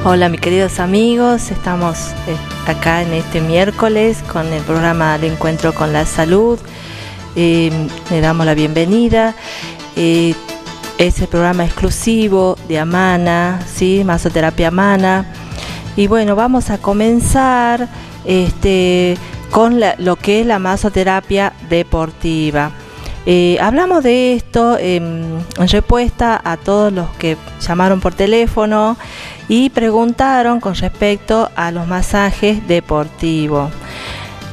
Hola mis queridos amigos, estamos acá en este miércoles con el programa El Encuentro con la Salud. Le damos la bienvenida. Es el programa exclusivo de Amana, ¿sí? Masoterapia Amana. Y bueno, vamos a comenzar con lo que es la masoterapia deportiva. Hablamos de esto en respuesta a todos los que llamaron por teléfono y preguntaron con respecto a los masajes deportivos.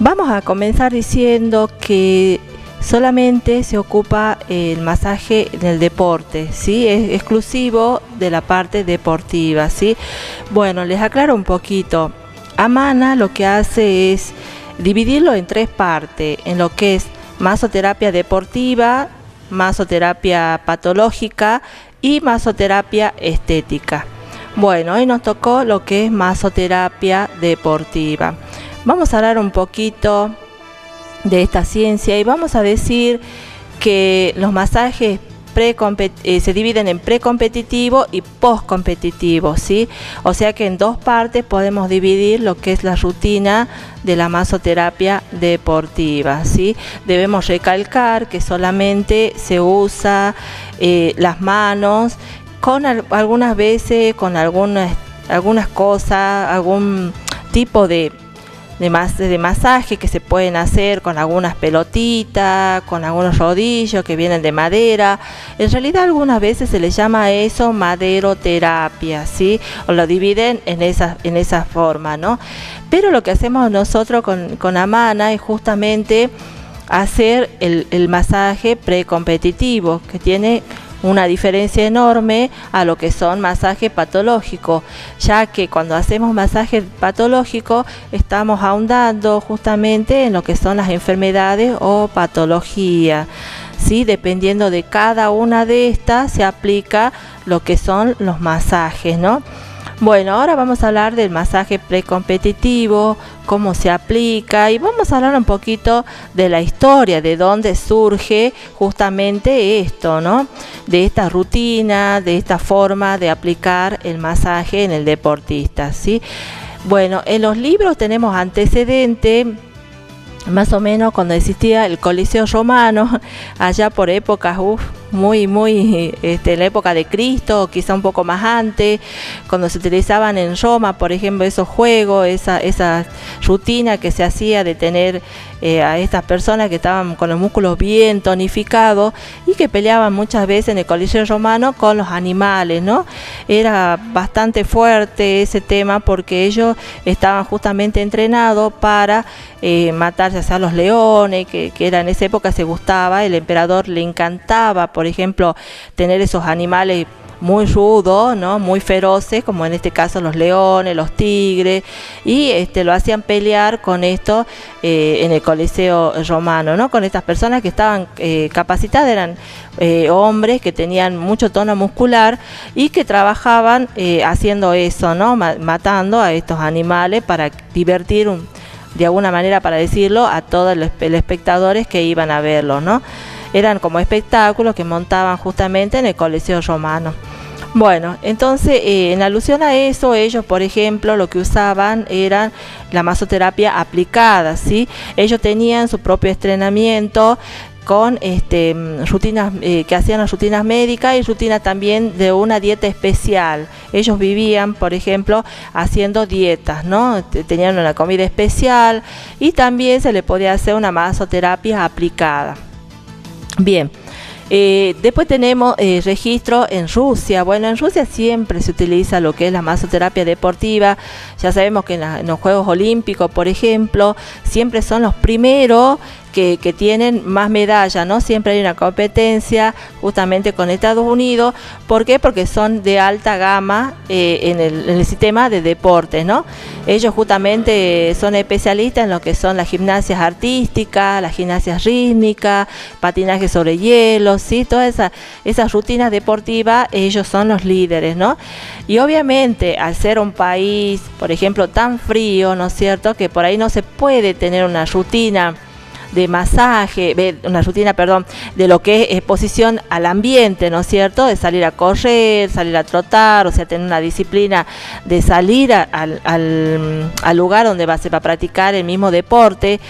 Vamos a comenzar diciendo que solamente se ocupa el masaje en el deporte, ¿sí? Es exclusivo de la parte deportiva, ¿sí? Bueno, les aclaro un poquito. Amana lo que hace es dividirlo en tres partes, en lo que es masoterapia deportiva, masoterapia patológica y masoterapia estética. Bueno, hoy nos tocó lo que es masoterapia deportiva. Vamos a hablar un poquito de esta ciencia y vamos a decir que los masajes se dividen en precompetitivo y postcompetitivo, ¿sí? O sea que en dos partes podemos dividir lo que es la rutina de la masoterapia deportiva, ¿sí? Debemos recalcar que solamente se usa las manos con algunas veces con algunas cosas, algún tipo de masaje que se pueden hacer con algunas pelotitas, con algunos rodillos que vienen de madera. En realidad algunas veces se les llama a eso maderoterapia, ¿sí? O lo dividen en esa forma, ¿no? Pero lo que hacemos nosotros con Amana es justamente hacer el masaje precompetitivo, que tiene una diferencia enorme a lo que son masajes patológicos, ya que cuando hacemos masaje patológico estamos ahondando justamente en lo que son las enfermedades o patologías, ¿sí? Dependiendo de cada una de estas se aplica lo que son los masajes, ¿no? Bueno, ahora vamos a hablar del masaje precompetitivo, cómo se aplica y vamos a hablar un poquito de la historia, de dónde surge justamente esto, ¿no? De esta rutina, de esta forma de aplicar el masaje en el deportista, ¿sí? Bueno, en los libros tenemos antecedentes más o menos cuando existía el Coliseo Romano, allá por épocas, muy en la época de Cristo, quizá un poco más antes, cuando se utilizaban en Roma, por ejemplo, esos juegos, esa rutina que se hacía de tener a estas personas que estaban con los músculos bien tonificados y que peleaban muchas veces en el Coliseo Romano con los animales, ¿no? Era bastante fuerte ese tema porque ellos estaban justamente entrenados para matar ya sea los leones, que era en esa época se gustaba, el emperador le encantaba, por ejemplo, tener esos animales muy rudos, ¿no? Muy feroces, como en este caso los leones, los tigres, y lo hacían pelear con esto en el Coliseo Romano, ¿no? Con estas personas que estaban capacitadas, eran hombres que tenían mucho tono muscular y que trabajaban haciendo eso, ¿no? Matando a estos animales para divertir de alguna manera, para decirlo, a todos los espectadores que iban a verlo, ¿no? Eran como espectáculos que montaban justamente en el Coliseo Romano. Bueno, entonces en alusión a eso, ellos, por ejemplo, lo que usaban eran la masoterapia aplicada, ¿sí? Ellos tenían su propio entrenamiento con rutinas que hacían las rutinas médicas y rutinas también de una dieta especial. Ellos vivían, por ejemplo, haciendo dietas, ¿no? Tenían una comida especial y también se le podía hacer una masoterapia aplicada. Bien. Después tenemos registro en Rusia. Bueno, en Rusia siempre se utiliza lo que es la masoterapia deportiva. Ya sabemos que en los Juegos Olímpicos, por ejemplo, siempre son los primeros que tienen más medallas, ¿no? Siempre hay una competencia justamente con Estados Unidos. ¿Por qué? Porque son de alta gama en el sistema de deportes, ¿no? Ellos justamente son especialistas en lo que son las gimnasias artísticas, las gimnasias rítmicas, patinaje sobre hielo, ¿sí? Todas esas rutinas deportivas, ellos son los líderes, ¿no? Y obviamente al ser un país, por ejemplo, tan frío, ¿no es cierto?, que por ahí no se puede tener una rutina de masaje, de lo que es exposición al ambiente, ¿no es cierto?, de salir a correr, salir a trotar, o sea, tener una disciplina de salir al lugar donde se va a practicar el mismo deporte.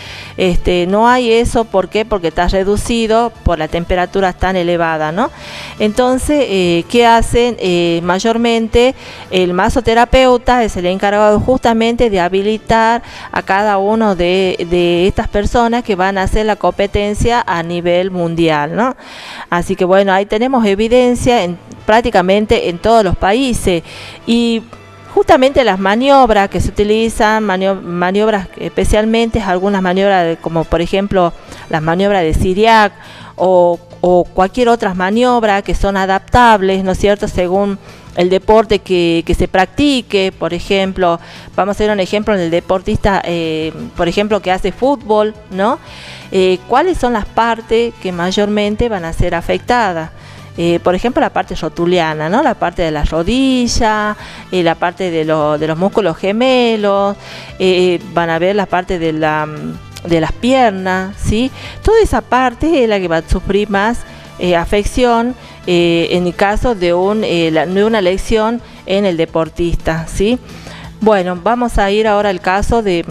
No hay eso. ¿Por qué? Porque está reducido por la temperatura tan elevada, ¿no? Entonces, ¿qué hacen? Mayormente el masoterapeuta es el encargado justamente de habilitar a cada uno de estas personas que van a hacer la competencia a nivel mundial, ¿no? Así que bueno, ahí tenemos evidencia prácticamente en todos los países. Y justamente las maniobras que se utilizan, maniobras especialmente, algunas maniobras como por ejemplo las maniobras de Cyriac o cualquier otra maniobra que son adaptables, ¿no es cierto?, según el deporte que se practique. Por ejemplo, vamos a hacer un ejemplo en el deportista, por ejemplo, que hace fútbol, ¿no? ¿Cuáles son las partes que mayormente van a ser afectadas? Por ejemplo, la parte rotuliana, ¿no? La parte de las rodillas, la parte de los músculos gemelos, van a ver la parte de las piernas, ¿sí? Toda esa parte es la que va a sufrir más afección en el caso de una lesión en el deportista, ¿sí? Bueno, vamos a ir ahora al caso de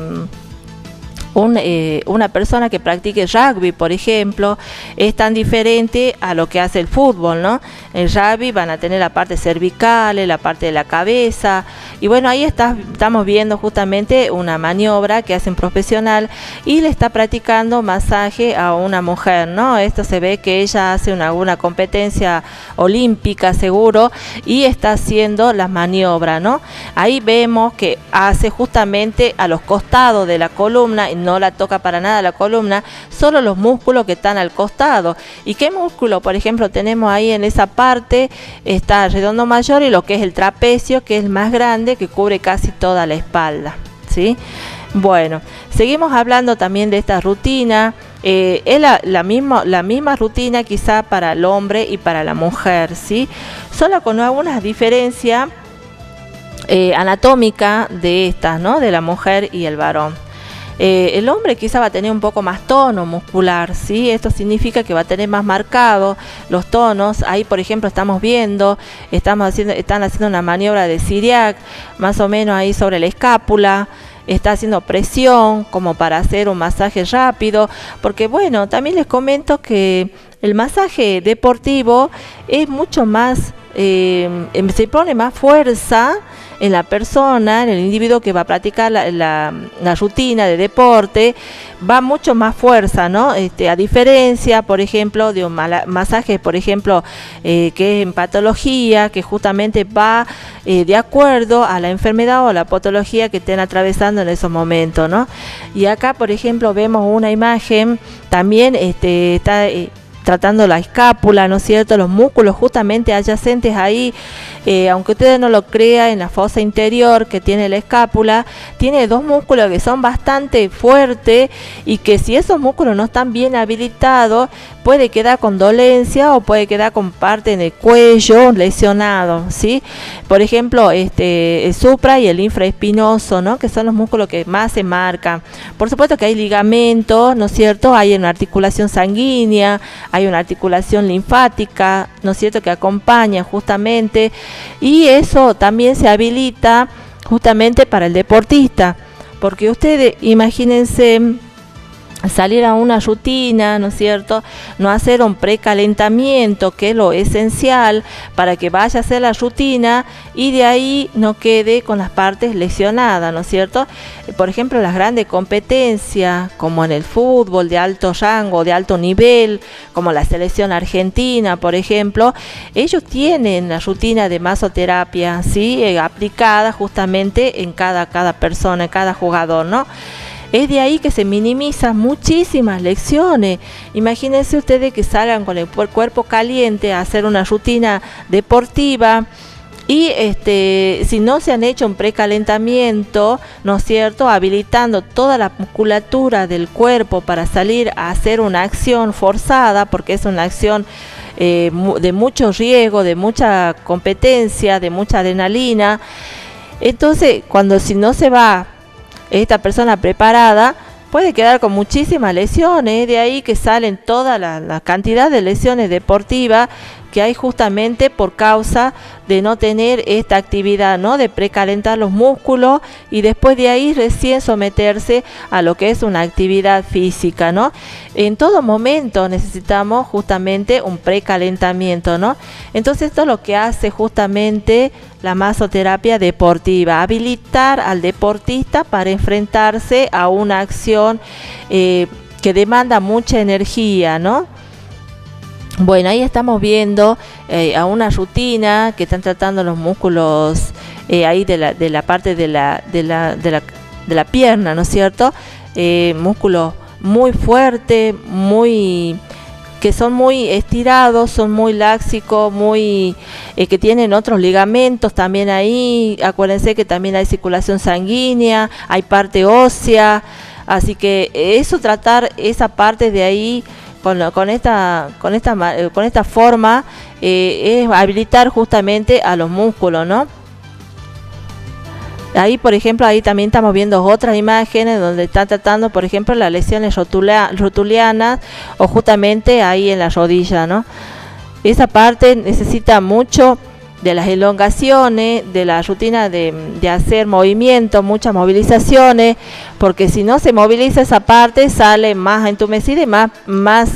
una persona que practique rugby, por ejemplo. Es tan diferente a lo que hace el fútbol, ¿no? En rugby van a tener la parte cervical, la parte de la cabeza, y bueno, ahí estamos viendo justamente una maniobra que hace un profesional y le está practicando masaje a una mujer, ¿no? Esto se ve que ella hace una competencia olímpica seguro y está haciendo las maniobras, ¿no? Ahí vemos que hace justamente a los costados de la columna, no la toca para nada la columna, solo los músculos que están al costado. ¿Y qué músculo? Por ejemplo, tenemos ahí en esa parte, está el redondo mayor y lo que es el trapecio, que es el más grande, que cubre casi toda la espalda, ¿sí? Bueno, seguimos hablando también de esta rutina. Es la misma rutina quizá para el hombre y para la mujer, ¿sí? Solo con algunas diferencias anatómicas de estas, ¿no? De la mujer y el varón. El hombre quizá va a tener un poco más tono muscular, ¿sí? Esto significa que va a tener más marcados los tonos. Ahí, por ejemplo, estamos viendo, están haciendo una maniobra de Cyriac, más o menos ahí sobre la escápula. Está haciendo presión como para hacer un masaje rápido, porque bueno, también les comento que el masaje deportivo es mucho más, se pone más fuerza en la persona, en el individuo que va a practicar la rutina de deporte, va mucho más fuerza, ¿no? A diferencia, por ejemplo, de un masaje, por ejemplo, que es en patología, que justamente va de acuerdo a la enfermedad o la patología que estén atravesando en esos momentos, ¿no? Y acá, por ejemplo, vemos una imagen, también está tratando la escápula, ¿no es cierto?, los músculos justamente adyacentes ahí, aunque ustedes no lo crean, en la fosa interior que tiene la escápula, tiene dos músculos que son bastante fuertes y que si esos músculos no están bien habilitados, puede quedar con dolencia o puede quedar con parte en el cuello lesionado, ¿sí? Por ejemplo, el supra y el infraespinoso, ¿no?, que son los músculos que más se marcan. Por supuesto que hay ligamentos, ¿no es cierto?, hay una articulación sanguínea, hay una articulación linfática, ¿no es cierto?, que acompaña justamente, y eso también se habilita justamente para el deportista, porque ustedes imagínense salir a una rutina, ¿no es cierto?, no hacer un precalentamiento, que es lo esencial para que vaya a hacer la rutina y de ahí no quede con las partes lesionadas, ¿no es cierto? Por ejemplo, las grandes competencias, como en el fútbol de alto rango, de alto nivel, como la selección argentina, por ejemplo, ellos tienen la rutina de masoterapia, ¿sí?, aplicada justamente en cada persona, en cada jugador, ¿no? Es de ahí que se minimizan muchísimas lesiones. Imagínense ustedes que salgan con el cuerpo caliente a hacer una rutina deportiva y si no se han hecho un precalentamiento, ¿no es cierto?, habilitando toda la musculatura del cuerpo para salir a hacer una acción forzada, porque es una acción de mucho riesgo, de mucha competencia, de mucha adrenalina. Entonces, si no se va esta persona preparada, puede quedar con muchísimas lesiones. De ahí que salen toda la cantidad de lesiones deportivas que hay justamente por causa de no tener esta actividad, ¿no?, de precalentar los músculos y después de ahí recién someterse a lo que es una actividad física, ¿no? En todo momento necesitamos justamente un precalentamiento, ¿no? Entonces esto es lo que hace justamente la masoterapia deportiva, habilitar al deportista para enfrentarse a una acción que demanda mucha energía, ¿no? Bueno, ahí estamos viendo a una rutina que están tratando los músculos ahí de la parte de la pierna, ¿no es cierto? Músculos muy fuertes, que son muy estirados, son muy láxicos, que tienen otros ligamentos también ahí. Acuérdense que también hay circulación sanguínea, hay parte ósea, así que eso, tratar esa parte de ahí con esta forma es habilitar justamente a los músculos, ¿no? Ahí, por ejemplo, ahí también estamos viendo otras imágenes donde están tratando, por ejemplo, las lesiones rotulianas o justamente ahí en la rodilla, ¿no? Esa parte necesita mucho de las elongaciones, de la rutina de hacer movimiento, muchas movilizaciones, porque si no se moviliza esa parte sale más entumecida y más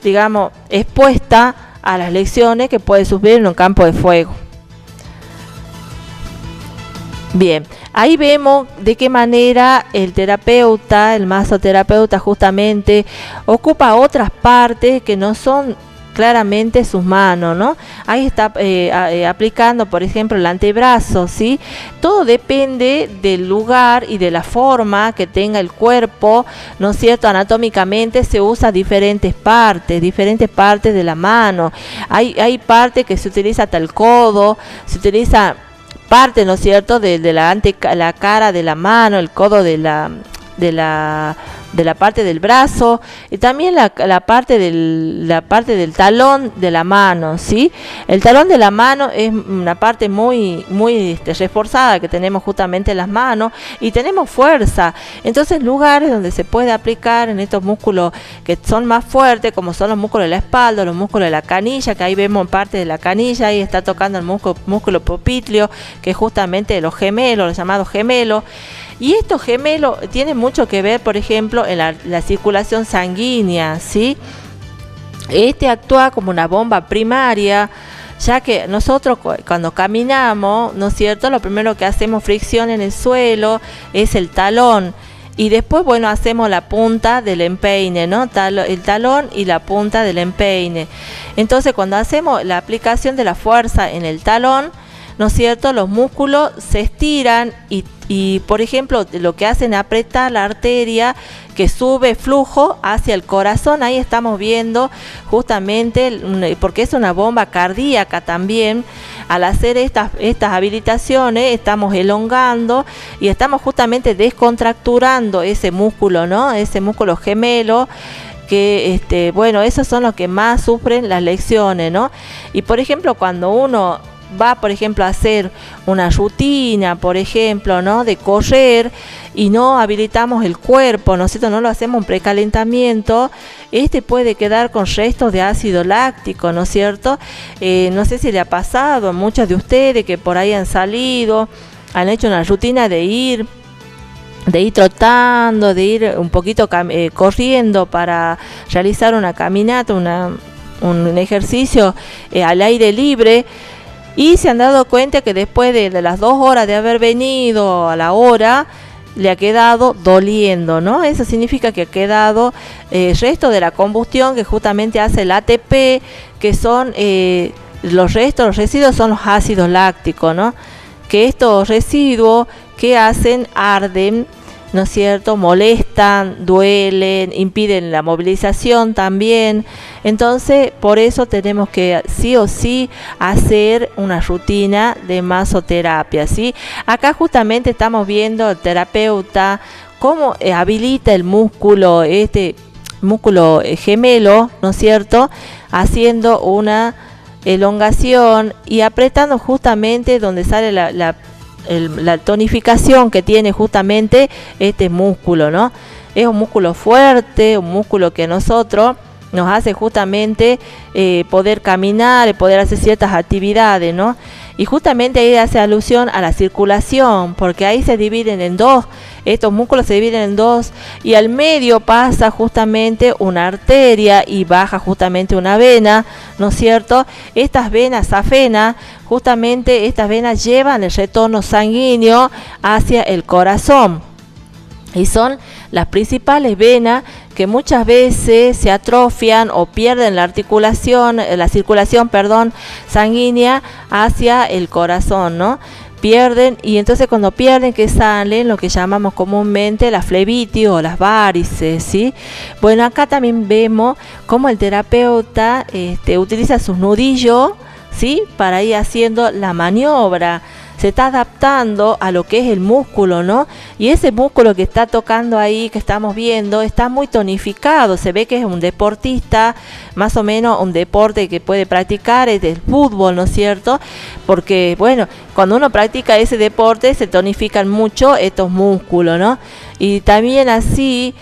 digamos, expuesta a las lesiones que puede sufrir en un campo de fuego. Bien, ahí vemos de qué manera el terapeuta, el masoterapeuta justamente ocupa otras partes que no son claramente sus manos, ¿no? Ahí está aplicando, por ejemplo, el antebrazo, ¿sí? Todo depende del lugar y de la forma que tenga el cuerpo, ¿no es cierto? Anatómicamente se usa diferentes partes de la mano. Hay parte que se utiliza hasta el codo, se utiliza parte, ¿no es cierto?, de la cara de la mano, el codo de la parte del brazo y también la parte del talón de la mano, ¿sí? El talón de la mano es una parte muy reforzada que tenemos justamente en las manos y tenemos fuerza. Entonces, lugares donde se puede aplicar en estos músculos que son más fuertes, como son los músculos de la espalda, los músculos de la canilla, que ahí vemos parte de la canilla, ahí está tocando el músculo popliteo, que es justamente los gemelos, los llamados gemelos. Y estos gemelos tienen mucho que ver, por ejemplo, en la circulación sanguínea, ¿sí? Actúa como una bomba primaria, ya que nosotros cuando caminamos, ¿no es cierto?, lo primero que hacemos fricción en el suelo es el talón. Y después, bueno, hacemos la punta del empeine, ¿no? El talón y la punta del empeine. Entonces, cuando hacemos la aplicación de la fuerza en el talón, ¿no es cierto?, los músculos se estiran y, por ejemplo, lo que hacen es apretar la arteria que sube flujo hacia el corazón. Ahí estamos viendo justamente, porque es una bomba cardíaca también. Al hacer estas habilitaciones estamos elongando y estamos justamente descontracturando ese músculo, ¿no?, ese músculo gemelo, que bueno, esos son los que más sufren las lesiones, ¿no? Y, por ejemplo, cuando uno va, por ejemplo, a hacer una rutina, por ejemplo, ¿no?, de correr, y no habilitamos el cuerpo, ¿no es cierto?, no lo hacemos un precalentamiento, puede quedar con restos de ácido láctico, ¿no es cierto? No sé si le ha pasado a muchos de ustedes que por ahí han salido, han hecho una rutina de ir trotando, de ir un poquito corriendo para realizar una caminata, un ejercicio al aire libre. Y se han dado cuenta que después de las 2 horas de haber venido a la hora, le ha quedado doliendo, ¿no? Eso significa que ha quedado resto de la combustión que justamente hace el ATP, que son los residuos son los ácidos lácticos, ¿no? Que estos residuos que hacen arden ¿no es cierto? Molestan, duelen, impiden la movilización también. Entonces, por eso tenemos que sí o sí hacer una rutina de masoterapia, ¿sí? Acá justamente estamos viendo al terapeuta cómo habilita el músculo, este músculo gemelo, ¿no es cierto? Haciendo una elongación y apretando justamente donde sale la tonificación que tiene justamente este músculo, ¿no? Es un músculo fuerte, un músculo que nosotros nos hace justamente poder caminar, poder hacer ciertas actividades, ¿no? Y justamente ahí hace alusión a la circulación, porque ahí se dividen en dos, estos músculos se dividen en dos, y al medio pasa justamente una arteria y baja justamente una vena, ¿no es cierto? Estas venas safenas, justamente estas venas llevan el retorno sanguíneo hacia el corazón. Y son las principales venas que muchas veces se atrofian o pierden la circulación sanguínea hacia el corazón, ¿no? Pierden, y entonces cuando pierden, que salen lo que llamamos comúnmente la flebitis o las varices, ¿sí? Bueno, acá también vemos cómo el terapeuta utiliza sus nudillos, ¿sí? Para ir haciendo la maniobra. Se está adaptando a lo que es el músculo, ¿no? Y ese músculo que está tocando ahí, que estamos viendo, está muy tonificado. Se ve que es un deportista, más o menos un deporte que puede practicar, es del fútbol, ¿no es cierto? Porque, bueno, cuando uno practica ese deporte, se tonifican mucho estos músculos, ¿no? Y también así,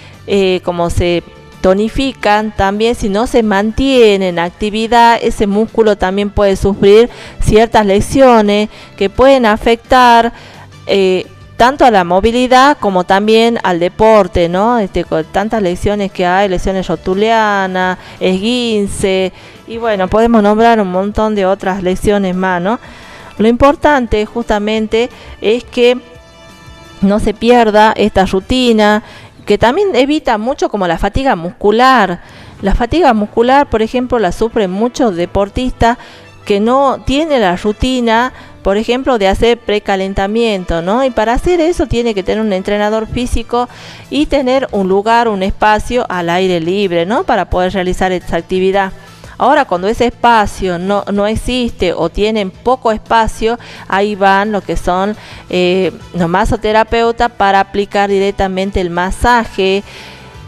como se tonifican, también si no se mantiene en actividad, ese músculo también puede sufrir ciertas lesiones que pueden afectar tanto a la movilidad como también al deporte, ¿no? Con tantas lesiones que hay, lesiones rotulianas, esguince, y bueno, podemos nombrar un montón de otras lesiones más, ¿no? Lo importante justamente es que no se pierda esta rutina, que también evita mucho, como la fatiga muscular. La fatiga muscular, por ejemplo, la sufren muchos deportistas que no tienen la rutina, por ejemplo, de hacer precalentamiento, ¿no? Y para hacer eso tiene que tener un entrenador físico y tener un lugar, un espacio al aire libre, ¿no? Para poder realizar esa actividad. Ahora, cuando ese espacio no existe o tienen poco espacio, ahí van lo que son los masoterapeutas para aplicar directamente el masaje,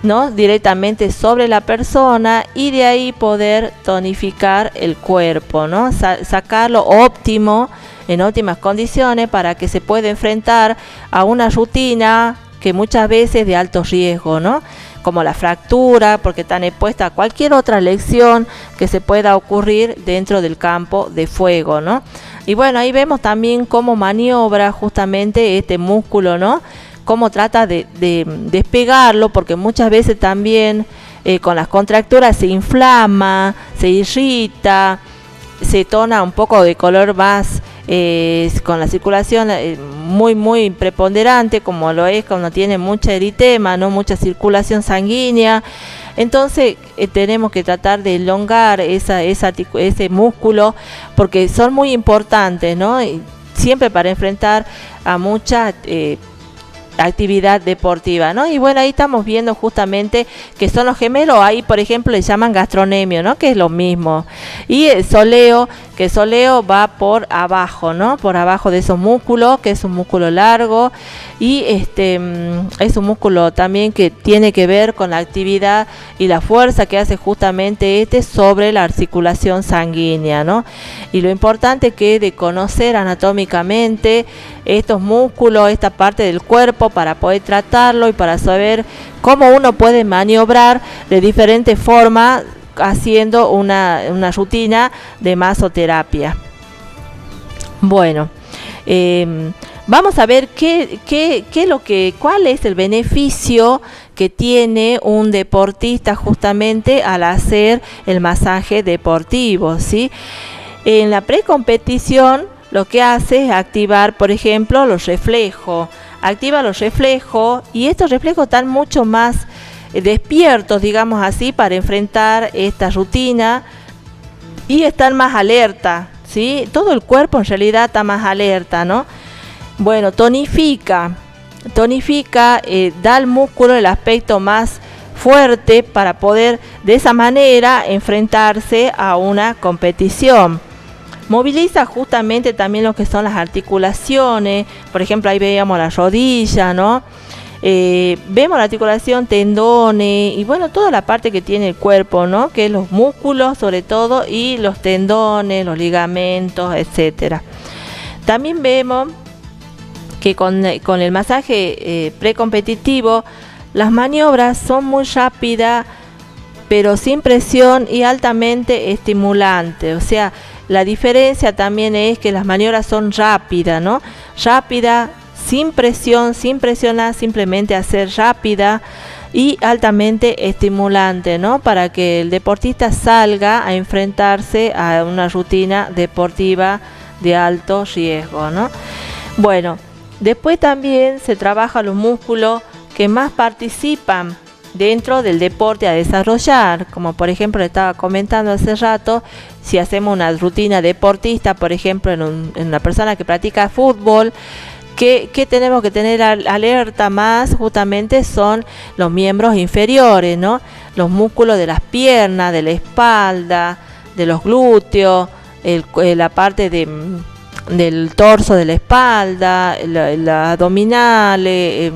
¿no? Directamente sobre la persona, y de ahí poder tonificar el cuerpo, ¿no? Sacarlo óptimo, en óptimas condiciones, para que se pueda enfrentar a una rutina que muchas veces es de alto riesgo, ¿no? Como la fractura, porque están expuestas a cualquier otra lesión que se pueda ocurrir dentro del campo de fuego, ¿no? Y bueno, ahí vemos también cómo maniobra justamente este músculo, ¿no? Cómo trata de despegarlo, porque muchas veces también con las contracturas se inflama, se irrita, se torna un poco de color más con la circulación muy preponderante, como lo es cuando tiene mucha eritema, no mucha circulación sanguínea. Entonces tenemos que tratar de elongar ese músculo, porque son muy importantes, ¿no? Y siempre para enfrentar a mucha actividad deportiva, ¿no? Y bueno, ahí estamos viendo justamente que son los gemelos. Ahí, por ejemplo, le llaman gastronemio, ¿no? Que es lo mismo. Y el soleo, que el soleo va por abajo, ¿no? Por abajo de esos músculos, que es un músculo largo, y es un músculo también que tiene que ver con la actividad y la fuerza que hace justamente sobre la articulación sanguínea, ¿no? Y lo importante es que de conocer anatómicamente estos músculos, esta parte del cuerpo, para poder tratarlo y para saber cómo uno puede maniobrar de diferentes formas haciendo una rutina de masoterapia. Bueno, vamos a ver cuál es el beneficio que tiene un deportista justamente al hacer el masaje deportivo, ¿sí? En la precompetición lo que hace es activar, por ejemplo, los reflejos. Activa los reflejos, y estos reflejos están mucho más despiertos, digamos así, para enfrentar esta rutina, y están más alerta, ¿sí? Todo el cuerpo en realidad está más alerta, ¿no? Bueno, tonifica. tonifica, da al músculo el aspecto más fuerte para poder de esa manera enfrentarse a una competición. Moviliza justamente también lo que son las articulaciones, por ejemplo ahí veíamos la rodilla, ¿no? Vemos la articulación, tendones y bueno, toda la parte que tiene el cuerpo, ¿no? Que es los músculos sobre todo y los tendones, los ligamentos, etcétera. También vemos que con el masaje precompetitivo las maniobras son muy rápidas, pero sin presión y altamente estimulantes. O sea, la diferencia también es que las maniobras son rápidas, ¿no? Rápida, sin presión, sin presionar, simplemente hacer rápida y altamente estimulante, ¿no? Para que el deportista salga a enfrentarse a una rutina deportiva de alto riesgo, ¿no? Bueno, después también se trabaja los músculos que más participan dentro del deporte a desarrollar, como por ejemplo le estaba comentando hace rato, si hacemos una rutina deportista, por ejemplo en una persona que practica fútbol, que tenemos que tener alerta más justamente son los miembros inferiores, ¿no? Los músculos de las piernas, de la espalda, de los glúteos, la parte del torso de la espalda, las abdominales,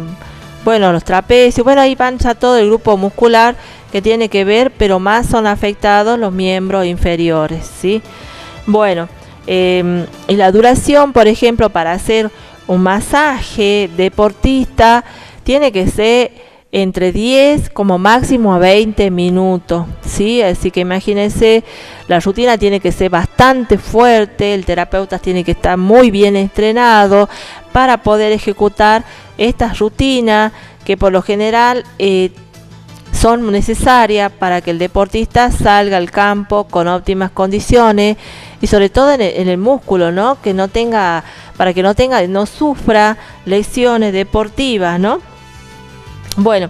bueno, los trapecios, bueno, ahí van ya todo el grupo muscular que tiene que ver, pero más son afectados los miembros inferiores, ¿sí? Bueno, y la duración, por ejemplo, para hacer un masaje deportista tiene que ser entre 10 como máximo a 20 minutos, ¿sí? Así que imagínense, la rutina tiene que ser bastante fuerte, el terapeuta tiene que estar muy bien entrenado para poder ejecutar estas rutinas que por lo general son necesarias para que el deportista salga al campo con óptimas condiciones y sobre todo en el músculo, ¿no? Que no tenga, para que no sufra lesiones deportivas, ¿no? Bueno,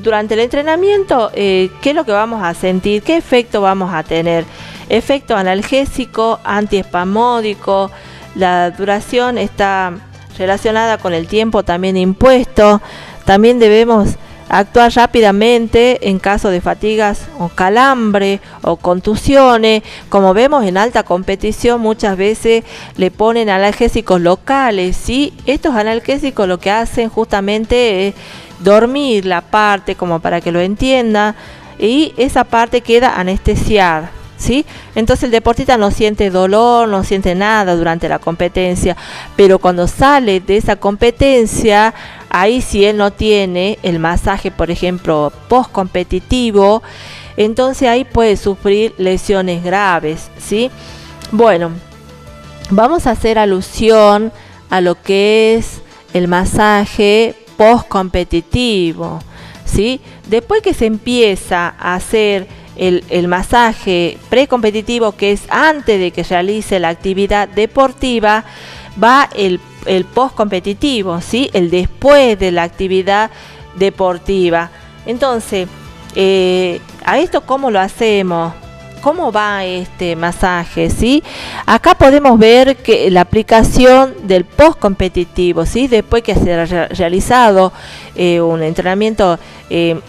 durante el entrenamiento, ¿qué es lo que vamos a sentir? ¿Qué efecto vamos a tener? Efecto analgésico, antiespasmódico. La duración está relacionada con el tiempo también impuesto. También debemos actuar rápidamente en caso de fatigas o calambre o contusiones. Como vemos en alta competición muchas veces le ponen analgésicos locales, ¿sí? Estos analgésicos lo que hacen justamente es dormir la parte, como para que lo entienda, y esa parte queda anestesiada, ¿sí? Entonces el deportista no siente dolor, no siente nada durante la competencia, pero cuando sale de esa competencia, ahí si él no tiene el masaje, por ejemplo, post competitivo, entonces ahí puede sufrir lesiones graves, ¿sí? Bueno, vamos a hacer alusión a lo que es el masaje post competitivo, ¿sí? Después que se empieza a hacer el masaje precompetitivo, que es antes de que realice la actividad deportiva, va el post competitivo, ¿sí? El después de la actividad deportiva. Entonces, a esto ¿cómo lo hacemos? ¿Cómo va este masaje? ¿Sí? Acá podemos ver que la aplicación del post competitivo, ¿sí? Después que se ha realizado un entrenamiento en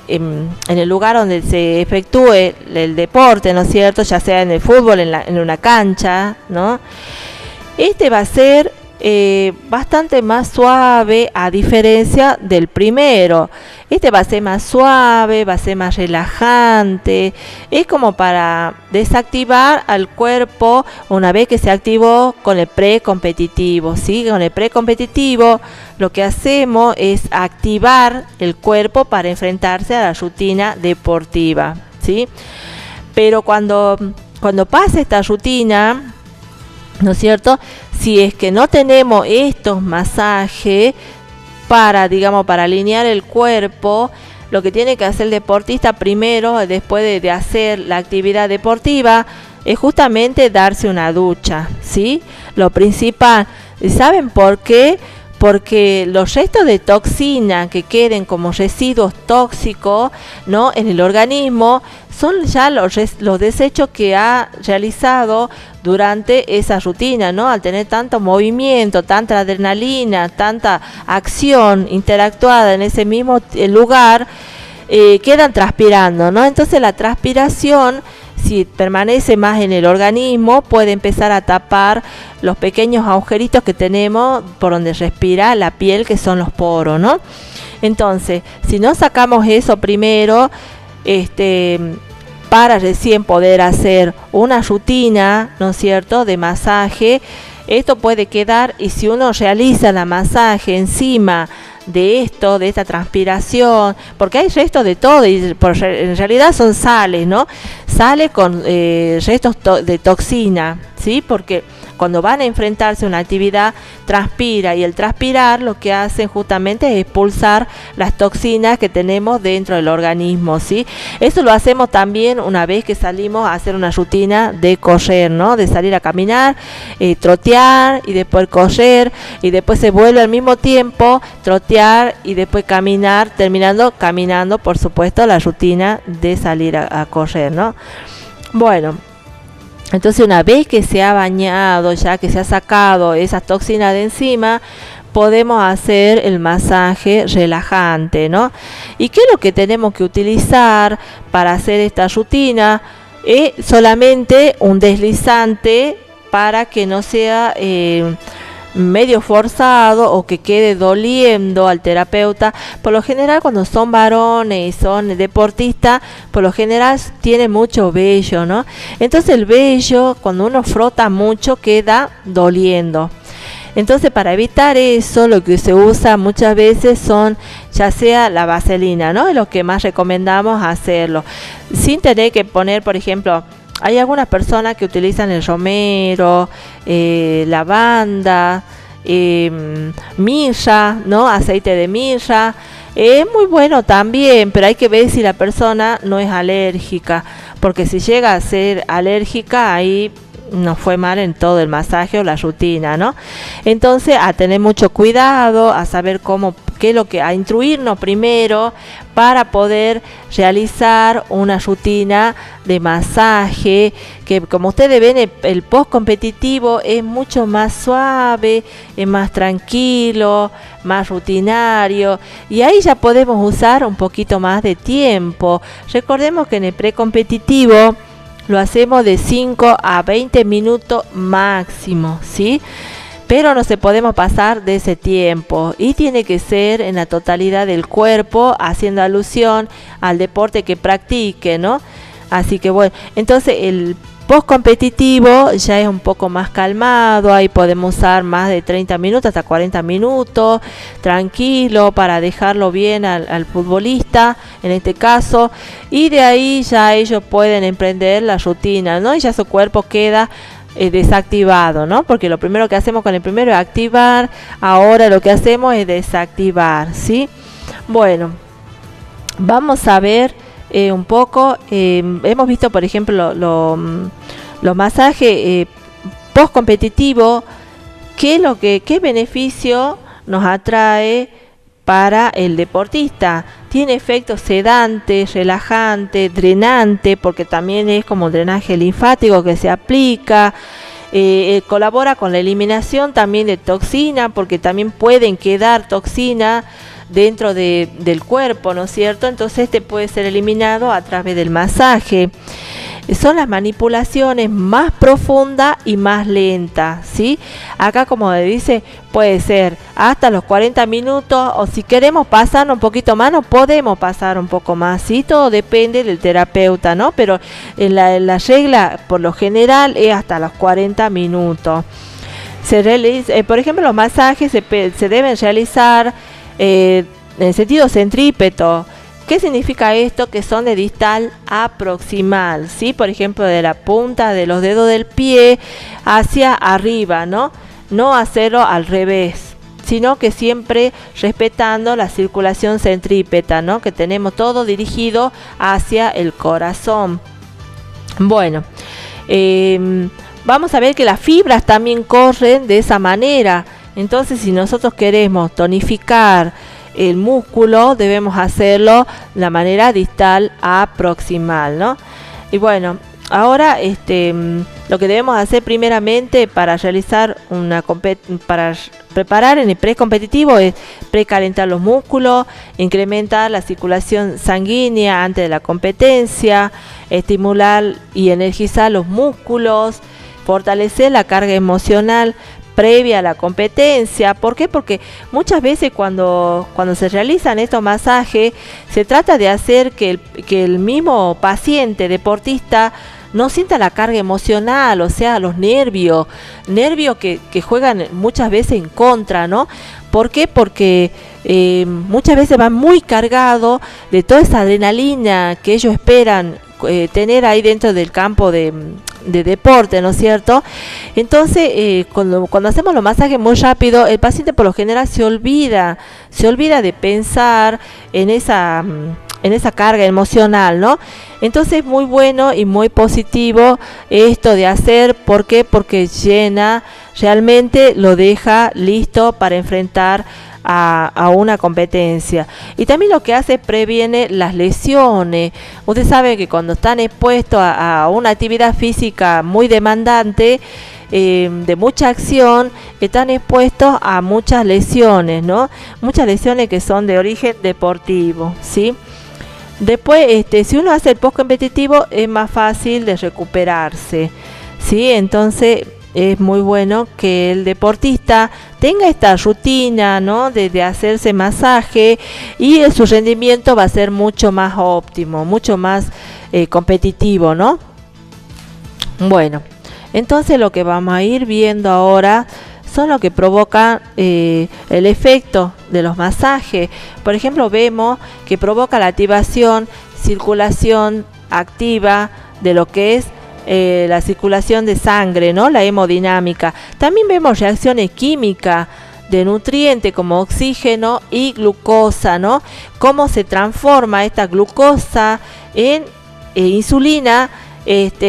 el lugar donde se efectúe el deporte, ¿no es cierto? Ya sea en el fútbol, en una cancha, ¿no? Este va a ser bastante más suave a diferencia del primero. Este va a ser más suave, va a ser más relajante, es como para desactivar al cuerpo una vez que se activó con el precompetitivo, ¿sí? Con el precompetitivo lo que hacemos es activar el cuerpo para enfrentarse a la rutina deportiva, ¿sí? Pero cuando pase esta rutina, ¿no es cierto? Si es que no tenemos estos masajes para, digamos, para alinear el cuerpo, lo que tiene que hacer el deportista primero, después de hacer la actividad deportiva, es justamente darse una ducha, ¿sí? Lo principal. ¿Saben por qué? Porque los restos de toxina que queden como residuos tóxicos, ¿no?, en el organismo son ya los desechos que ha realizado durante esa rutina, ¿no? Al tener tanto movimiento, tanta adrenalina, tanta acción interactuada en ese mismo lugar, quedan transpirando, ¿no? Entonces la transpiración, si permanece más en el organismo, puede empezar a tapar los pequeños agujeritos que tenemos por donde respira la piel, que son los poros, ¿no? Entonces, si no sacamos eso primero, para recién poder hacer una rutina, ¿no es cierto?, de masaje, esto puede quedar, y si uno realiza la masaje encima de esta transpiración, porque hay restos de todo, y en realidad son sales, ¿no? Sale con restos de toxina, ¿sí? Porque cuando van a enfrentarse a una actividad, transpira, y el transpirar lo que hacen justamente es expulsar las toxinas que tenemos dentro del organismo, ¿sí? Eso lo hacemos también una vez que salimos a hacer una rutina de correr, ¿no? De salir a caminar, trotear y después correr, y después se vuelve al mismo tiempo trotear y después caminar, terminando caminando, por supuesto, la rutina de salir a correr, ¿no? Bueno, entonces una vez que se ha bañado, ya que se ha sacado esa toxina de encima, podemos hacer el masaje relajante, ¿no? ¿Y qué es lo que tenemos que utilizar para hacer esta rutina? Es solamente un deslizante para que no sea medio forzado o que quede doliendo al terapeuta. Por lo general, cuando son varones y son deportistas, por lo general tiene mucho vello, ¿no? Entonces el vello, cuando uno frota mucho, queda doliendo. Entonces, para evitar eso, lo que se usa muchas veces son, ya sea la vaselina, ¿no? Es lo que más recomendamos hacerlo, sin tener que poner, por ejemplo, hay algunas personas que utilizan el romero, lavanda, mirra, ¿no? Aceite de mirra. Es muy bueno también, pero hay que ver si la persona no es alérgica, porque si llega a ser alérgica, ahí nos fue mal en todo el masaje o la rutina, ¿no? Entonces, a tener mucho cuidado, a saber a instruirnos primero para poder realizar una rutina de masaje, que como ustedes ven, el post competitivo es mucho más suave, es más tranquilo, más rutinario, y ahí ya podemos usar un poquito más de tiempo. Recordemos que en el precompetitivo lo hacemos de 5 a 20 minutos máximo, ¿sí? Pero no se podemos pasar de ese tiempo, y tiene que ser en la totalidad del cuerpo, haciendo alusión al deporte que practique, ¿no? Así que bueno, entonces el post competitivo ya es un poco más calmado, ahí podemos usar más de 30 minutos hasta 40 minutos, tranquilo, para dejarlo bien al futbolista, en este caso, y de ahí ya ellos pueden emprender la rutina, ¿no? Y ya su cuerpo queda desactivado, ¿no? Porque lo primero que hacemos con el primero es activar, ahora lo que hacemos es desactivar, ¿sí? Bueno, vamos a ver un poco, hemos visto, por ejemplo, los masajes post competitivo, qué beneficio nos atrae para el deportista. Tiene efectos sedantes, relajantes, drenante, porque también es como drenaje linfático que se aplica. Colabora con la eliminación también de toxina, porque también pueden quedar toxinas dentro del cuerpo, ¿no es cierto? Entonces puede ser eliminado a través del masaje. Son las manipulaciones más profundas y más lentas, ¿sí? Acá, como dice, puede ser hasta los 40 minutos, o si queremos pasar un poquito más, no podemos pasar un poco más, ¿sí? Todo depende del terapeuta, ¿no? Pero la regla, por lo general, es hasta los 40 minutos. Por ejemplo, los masajes se deben realizar en sentido centrípeto. ¿Qué significa esto? Que son de distal a proximal, ¿sí? Por ejemplo, de la punta de los dedos del pie hacia arriba, ¿no? No hacerlo al revés, sino que siempre respetando la circulación centrípeta, ¿no? Que tenemos todo dirigido hacia el corazón. Bueno, vamos a ver que las fibras también corren de esa manera. Entonces, si nosotros queremos tonificar el músculo, debemos hacerlo de la manera distal a proximal, ¿no? Y bueno, ahora lo que debemos hacer primeramente para realizar para preparar en el precompetitivo es precalentar los músculos, incrementar la circulación sanguínea antes de la competencia, estimular y energizar los músculos, fortalecer la carga emocional previa a la competencia. ¿Por qué? Porque muchas veces cuando se realizan estos masajes se trata de hacer que el mismo paciente deportista no sienta la carga emocional, o sea, los nervios que juegan muchas veces en contra, ¿no? ¿Por qué? Porque muchas veces van muy cargados de toda esa adrenalina que ellos esperan tener ahí dentro del campo de deporte, ¿no es cierto? Entonces, cuando hacemos los masajes muy rápido, el paciente por lo general se olvida de pensar en esa carga emocional, ¿no? Entonces es muy bueno y muy positivo esto de hacer. ¿Por qué? Porque realmente lo deja listo para enfrentar a una competencia. Y también lo que hace, previene las lesiones. Usted sabe que cuando están expuestos a una actividad física muy demandante, de mucha acción, están expuestos a muchas lesiones, ¿no? Muchas lesiones que son de origen deportivo, ¿sí? Después, si uno hace el post competitivo, es más fácil de recuperarse, ¿sí? Entonces es muy bueno que el deportista tenga esta rutina, ¿no? de hacerse masaje, y su rendimiento va a ser mucho más óptimo, mucho más competitivo, ¿no? Bueno, entonces lo que vamos a ir viendo ahora son lo que provoca el efecto de los masajes. Por ejemplo, vemos que provoca la activación, circulación activa de lo que es la circulación de sangre, ¿no? La hemodinámica. También vemos reacciones químicas de nutrientes como oxígeno y glucosa, ¿no? Cómo se transforma esta glucosa en insulina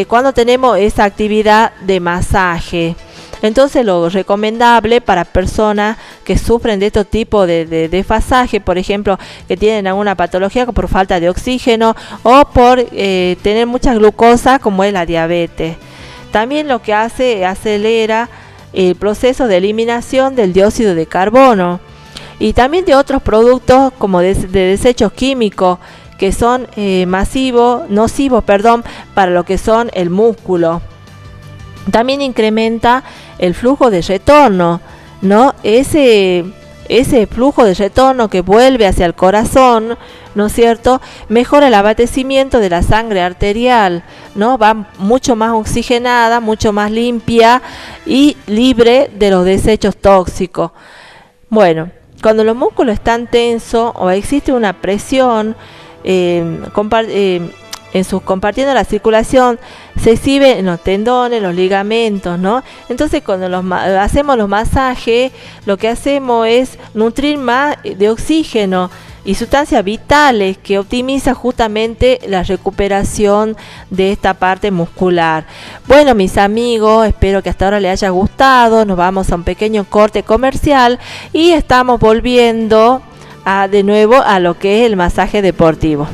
cuando tenemos esa actividad de masaje. Entonces, lo recomendable para personas que sufren de estos tipos de desfasaje, por ejemplo, que tienen alguna patología por falta de oxígeno o por tener mucha glucosa, como es la diabetes. También lo que acelera el proceso de eliminación del dióxido de carbono y también de otros productos como de desechos químicos que son nocivos para lo que son el músculo. También incrementa el flujo de retorno, ¿no? Ese flujo de retorno que vuelve hacia el corazón, ¿no es cierto? Mejora el abastecimiento de la sangre arterial, ¿no? Va mucho más oxigenada, mucho más limpia y libre de los desechos tóxicos. Bueno, cuando los músculos están tensos o existe una presión compartiendo la circulación, se exhibe en los tendones, los ligamentos, ¿no? Entonces, cuando hacemos los masajes, lo que hacemos es nutrir más de oxígeno y sustancias vitales que optimiza justamente la recuperación de esta parte muscular. Bueno, mis amigos, espero que hasta ahora les haya gustado. Nos vamos a un pequeño corte comercial y estamos volviendo de nuevo a lo que es el masaje deportivo.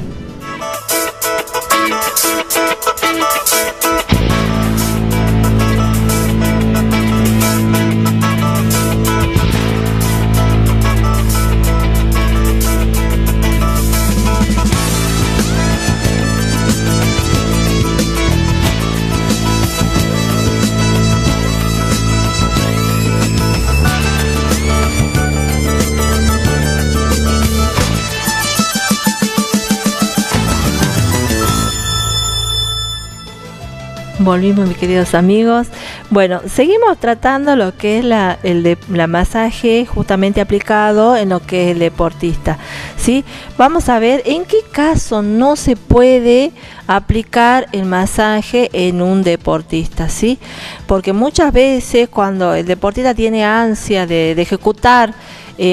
Volvimos, mis queridos amigos. Bueno, seguimos tratando lo que es la masaje justamente aplicado en lo que es el deportista, ¿sí? Vamos a ver en qué caso no se puede aplicar el masaje en un deportista, ¿sí? Porque muchas veces cuando el deportista tiene ansia de ejecutar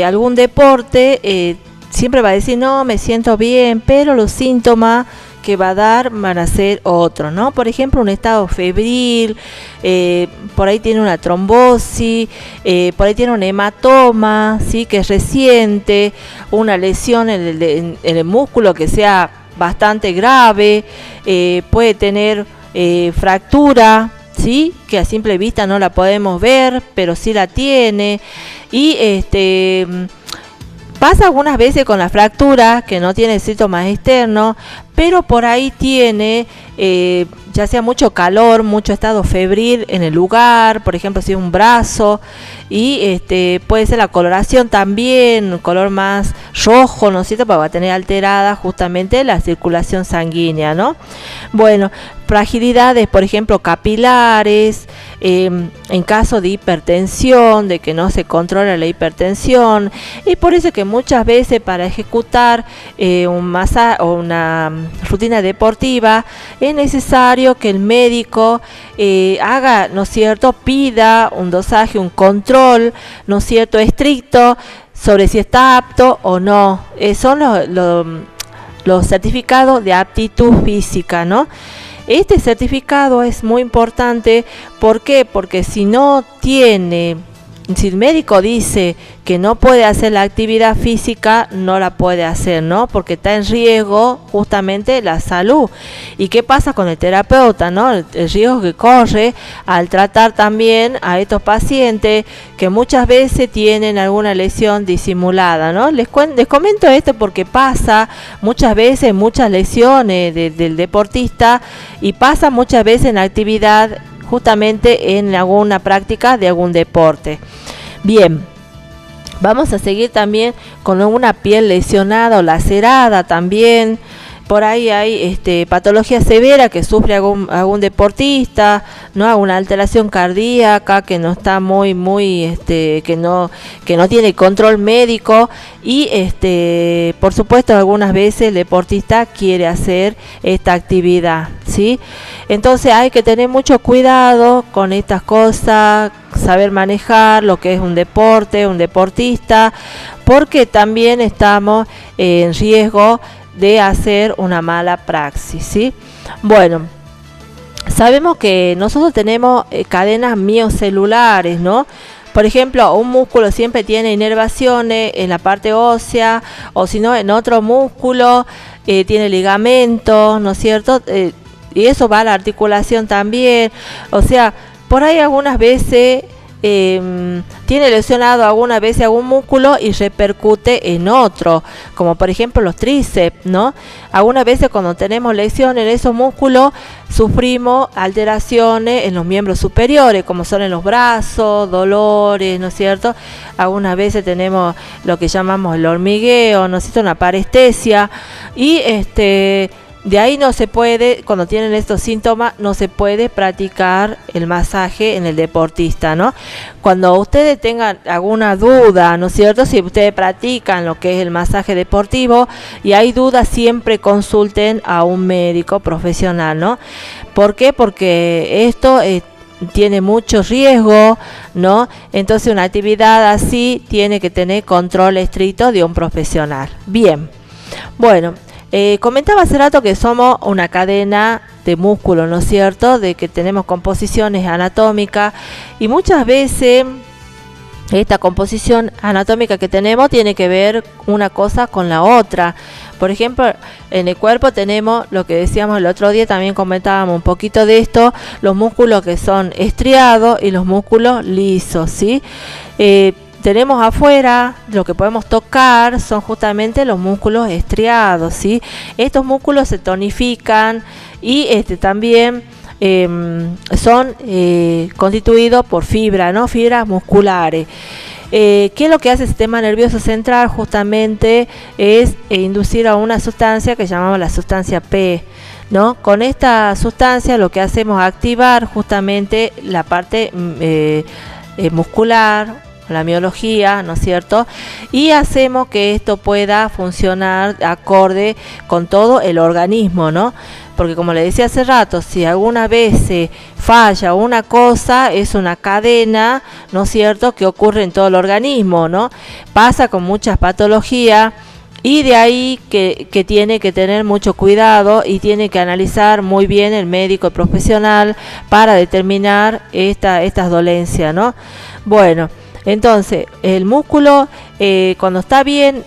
algún deporte, siempre va a decir, no, me siento bien, pero los síntomas que va a dar van a ser otros, ¿no? Por ejemplo, un estado febril, por ahí tiene una trombosis, por ahí tiene un hematoma, ¿sí? Que es reciente, una lesión en el músculo que sea bastante grave, puede tener fractura, ¿sí? Que a simple vista no la podemos ver, pero sí la tiene. Y pasa algunas veces con la fractura, que no tiene síntomas externos, pero por ahí tiene ya sea mucho calor, mucho estado febril en el lugar, por ejemplo si es un brazo, y puede ser la coloración también, un color más rojo, ¿no es cierto? Porque va a tener alterada justamente la circulación sanguínea, ¿no? Bueno, fragilidades, por ejemplo, capilares, en caso de hipertensión, de que no se controla la hipertensión, y por eso que muchas veces para ejecutar una rutina deportiva es necesario que el médico haga, ¿no es cierto?, pida un dosaje, un control, ¿no es cierto?, estricto sobre si está apto o no. Son los certificados de aptitud física, ¿no? Este certificado es muy importante. ¿Por qué? Porque si el médico dice que no puede hacer la actividad física, no la puede hacer, ¿no? Porque está en riesgo justamente la salud. ¿Y qué pasa con el terapeuta, no? El riesgo que corre al tratar también a estos pacientes que muchas veces tienen alguna lesión disimulada, ¿no? Les comento esto porque pasa muchas veces muchas lesiones del deportista, y pasa muchas veces en actividad, justamente en alguna práctica de algún deporte. Bien, vamos a seguir también con una piel lesionada o lacerada también. Por ahí hay patología severa que sufre algún deportista, ¿no? Alguna alteración cardíaca que no está que no tiene control médico, y por supuesto algunas veces el deportista quiere hacer esta actividad, ¿sí? Entonces hay que tener mucho cuidado con estas cosas, saber manejar lo que es un deporte, un deportista, porque también estamos en riesgo de hacer una mala praxis, ¿sí? Bueno, sabemos que nosotros tenemos cadenas miocelulares, ¿no? Por ejemplo, un músculo siempre tiene inervaciones en la parte ósea, o si no, en otro músculo tiene ligamentos, ¿no es cierto? Y eso va a la articulación también. O sea, por ahí algunas veces tiene lesionado algunas veces algún músculo y repercute en otro, como por ejemplo los tríceps, ¿no? Algunas veces cuando tenemos lesiones en esos músculos sufrimos alteraciones en los miembros superiores, como son en los brazos, dolores, ¿no es cierto? Algunas veces tenemos lo que llamamos el hormigueo, ¿no es cierto?, una parestesia, y de ahí no se puede, cuando tienen estos síntomas, no se puede practicar el masaje en el deportista, ¿no? Cuando ustedes tengan alguna duda, ¿no es cierto?, si ustedes practican lo que es el masaje deportivo y hay dudas, siempre consulten a un médico profesional, ¿no? ¿Por qué? Porque esto tiene mucho riesgo, ¿no? Entonces una actividad así tiene que tener control estricto de un profesional. Bien, bueno. Comentaba hace rato que somos una cadena de músculo, ¿no es cierto?, de que tenemos composiciones anatómicas, y muchas veces esta composición anatómica que tenemos tiene que ver una cosa con la otra. Por ejemplo, en el cuerpo tenemos lo que decíamos el otro día, también comentábamos un poquito de esto, los músculos que son estriados y los músculos lisos, ¿sí? Tenemos afuera, lo que podemos tocar son justamente los músculos estriados, ¿sí? Estos músculos se tonifican y también son constituidos por fibra, ¿no? Fibras musculares. ¿Qué es lo que hace el sistema nervioso central? Justamente es inducir a una sustancia que llamamos la sustancia P, ¿no? Con esta sustancia lo que hacemos es activar justamente la parte muscular, la miología, ¿no es cierto? Y hacemos que esto pueda funcionar acorde con todo el organismo, ¿no? Porque como le decía hace rato, si alguna vez falla una cosa, es una cadena, ¿no es cierto?, que ocurre en todo el organismo, ¿no? Pasa con muchas patologías, y de ahí que tiene que tener mucho cuidado y tiene que analizar muy bien el médico profesional para determinar estas dolencias, ¿no? Bueno, Entonces, el músculo cuando está bien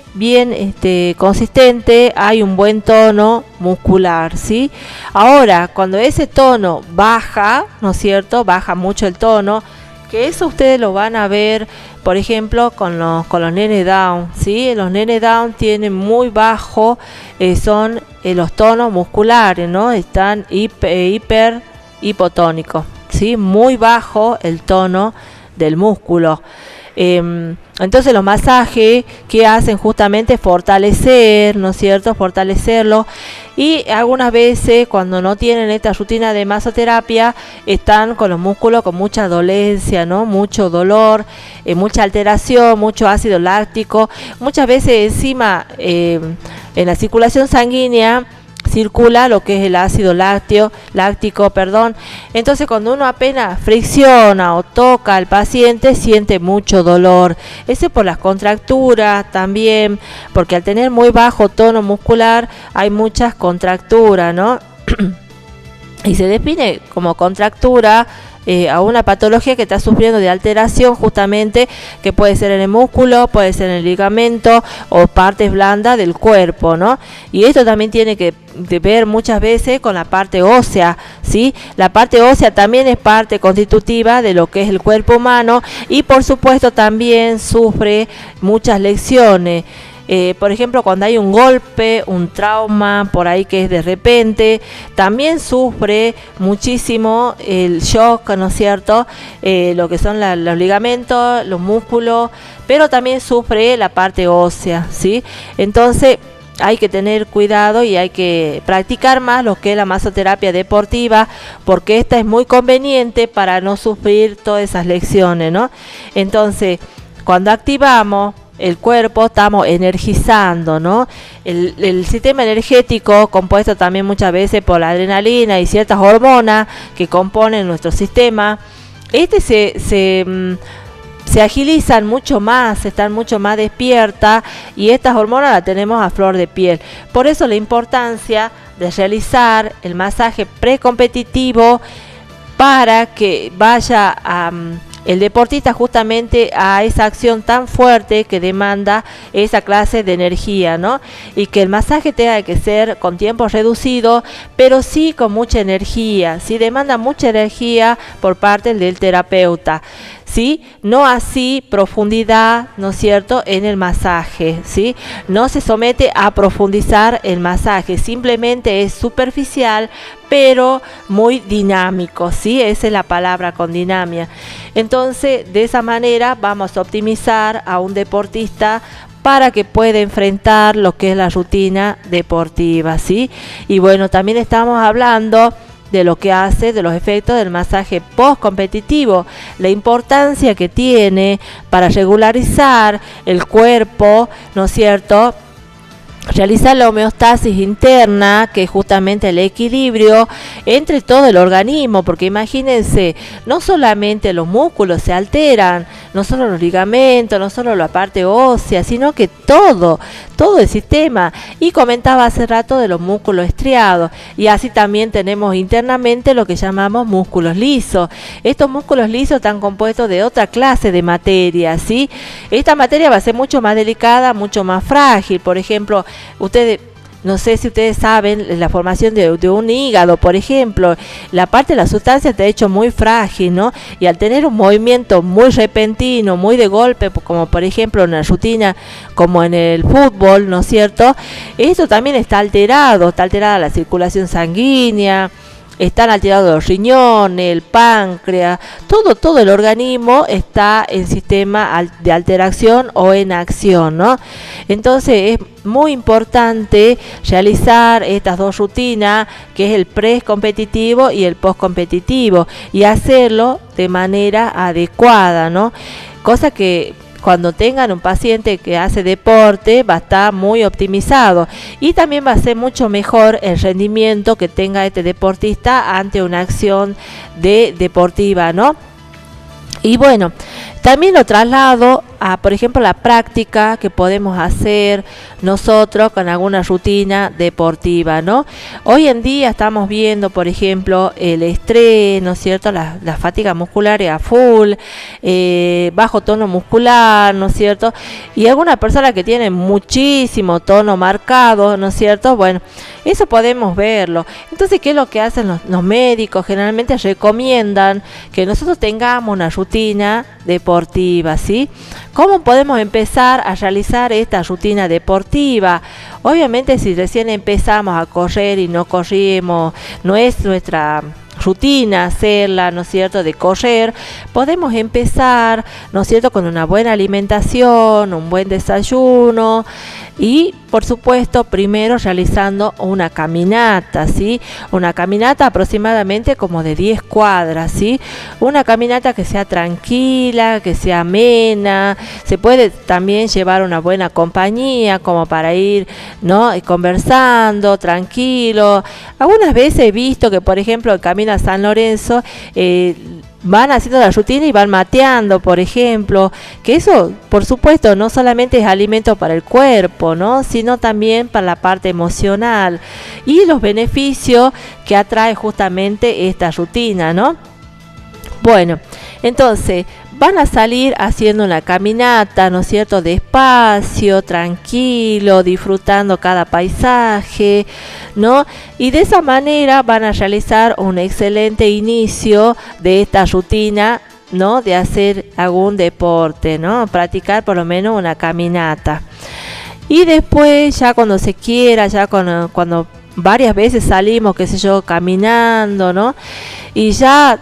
consistente, hay un buen tono muscular, ¿sí? Ahora, cuando ese tono baja, ¿no es cierto? Baja mucho el tono, que eso ustedes lo van a ver, por ejemplo, con los nenes Down, ¿sí? Los nenes Down tienen muy bajo, son los tonos musculares, ¿no? Están hipotónicos, ¿sí? Muy bajo el tono del músculo. Entonces los masajes que hacen justamente fortalecer, ¿no es cierto? Fortalecerlo, y algunas veces cuando no tienen esta rutina de masoterapia están con los músculos con mucha dolencia, ¿no? Mucho dolor, mucha alteración, mucho ácido láctico, muchas veces encima en la circulación sanguínea circula lo que es el ácido láctico. Entonces cuando uno apenas fricciona o toca al paciente siente mucho dolor. Eso es por las contracturas también, porque al tener muy bajo tono muscular hay muchas contracturas, ¿no? Y se define como contractura a una patología que está sufriendo de alteración, justamente, que puede ser en el músculo, puede ser en el ligamento o partes blandas del cuerpo, ¿no? Y esto también tiene que ver muchas veces con la parte ósea, ¿sí? La parte ósea también es parte constitutiva de lo que es el cuerpo humano, y por supuesto también sufre muchas lesiones. Por ejemplo, cuando hay un golpe, un trauma por ahí que es de repente, también sufre muchísimo el shock, ¿no es cierto? Lo que son los ligamentos, los músculos, pero también sufre la parte ósea, ¿sí? Entonces hay que tener cuidado y hay que practicar más lo que es la masoterapia deportiva, porque esta es muy conveniente para no sufrir todas esas lesiones, ¿no? Entonces, cuando activamos el cuerpo, estamos energizando, ¿no? El sistema energético, compuesto también muchas veces por la adrenalina y ciertas hormonas que componen nuestro sistema, se agilizan mucho más, están mucho más despiertas, y estas hormonas las tenemos a flor de piel. Por eso la importancia de realizar el masaje precompetitivo, para que vaya el deportista justamente a esa acción tan fuerte que demanda esa clase de energía, ¿no? Y que el masaje tenga que ser con tiempo reducido, pero sí con mucha energía, sí demanda mucha energía por parte del terapeuta, ¿sí? No así profundidad, ¿no es cierto?, en el masaje, ¿sí? No se somete a profundizar el masaje, simplemente es superficial, pero muy dinámico, ¿sí? Esa es la palabra, con dinamia. Entonces, de esa manera vamos a optimizar a un deportista para que pueda enfrentar lo que es la rutina deportiva, ¿sí? Y bueno, también estamos hablando de lo que hace, de los efectos del masaje post-competitivo, la importancia que tiene para regularizar el cuerpo, ¿no es cierto?, realizar la homeostasis interna, que es justamente el equilibrio entre todo el organismo, porque imagínense, no solamente los músculos se alteran, no solo los ligamentos, no solo la parte ósea, sino que todo el sistema. Y comentaba hace rato de los músculos estriados, y así también tenemos internamente lo que llamamos músculos lisos. Estos músculos lisos están compuestos de otra clase de materia, ¿sí? Esta materia va a ser mucho más delicada, mucho más frágil. Por ejemplo, ustedes, no sé si ustedes saben, la formación de un hígado, por ejemplo, la parte de la sustancia está hecho muy frágil, ¿no? Y al tener un movimiento muy repentino, muy de golpe, como por ejemplo en una rutina como en el fútbol, ¿no es cierto?, esto también está alterada la circulación sanguínea, están alterados los riñones, el páncreas, todo el organismo está en sistema de alteración o en acción, ¿no? Entonces es muy importante realizar estas dos rutinas, que es el pre-competitivo y el post-competitivo, y hacerlo de manera adecuada, ¿no? Cosa que cuando tengan un paciente que hace deporte va a estar muy optimizado, y también va a ser mucho mejor el rendimiento que tenga este deportista ante una acción deportiva, ¿no? Y bueno, También lo traslado a, por ejemplo, la práctica que podemos hacer nosotros con alguna rutina deportiva, ¿no? Hoy en día estamos viendo, por ejemplo, el estrés, ¿no es cierto? La fatiga muscular a full, bajo tono muscular, ¿no es cierto? Y alguna persona que tiene muchísimo tono marcado, ¿no es cierto? Bueno, eso podemos verlo. Entonces, ¿qué es lo que hacen los médicos? Generalmente recomiendan que nosotros tengamos una rutina deportiva, ¿sí? ¿Cómo podemos empezar a realizar esta rutina deportiva? Obviamente, si recién empezamos a correr y no corrimos, no es nuestra rutina hacerla, ¿no es cierto?, de correr, podemos empezar, ¿no es cierto?, con una buena alimentación, un buen desayuno y, por supuesto, primero realizando una caminata, ¿sí? Una caminata aproximadamente como de 10 cuadras, ¿sí? Una caminata que sea tranquila, que sea amena, se puede también llevar una buena compañía como para ir, ¿no?, conversando, tranquilo. Algunas veces he visto que, por ejemplo, el camino a San Lorenzo, van haciendo la rutina y van mateando, por ejemplo, que eso, por supuesto, no solamente es alimento para el cuerpo, ¿no?, sino también para la parte emocional y los beneficios que atrae justamente esta rutina, ¿no? Bueno, entonces van a salir haciendo una caminata, ¿no es cierto?, despacio, tranquilo, disfrutando cada paisaje, ¿no? Y de esa manera van a realizar un excelente inicio de esta rutina, ¿no?, de hacer algún deporte, ¿no?, practicar por lo menos una caminata. Y después, ya cuando se quiera, ya cuando varias veces salimos, qué sé yo, caminando, ¿no?, y ya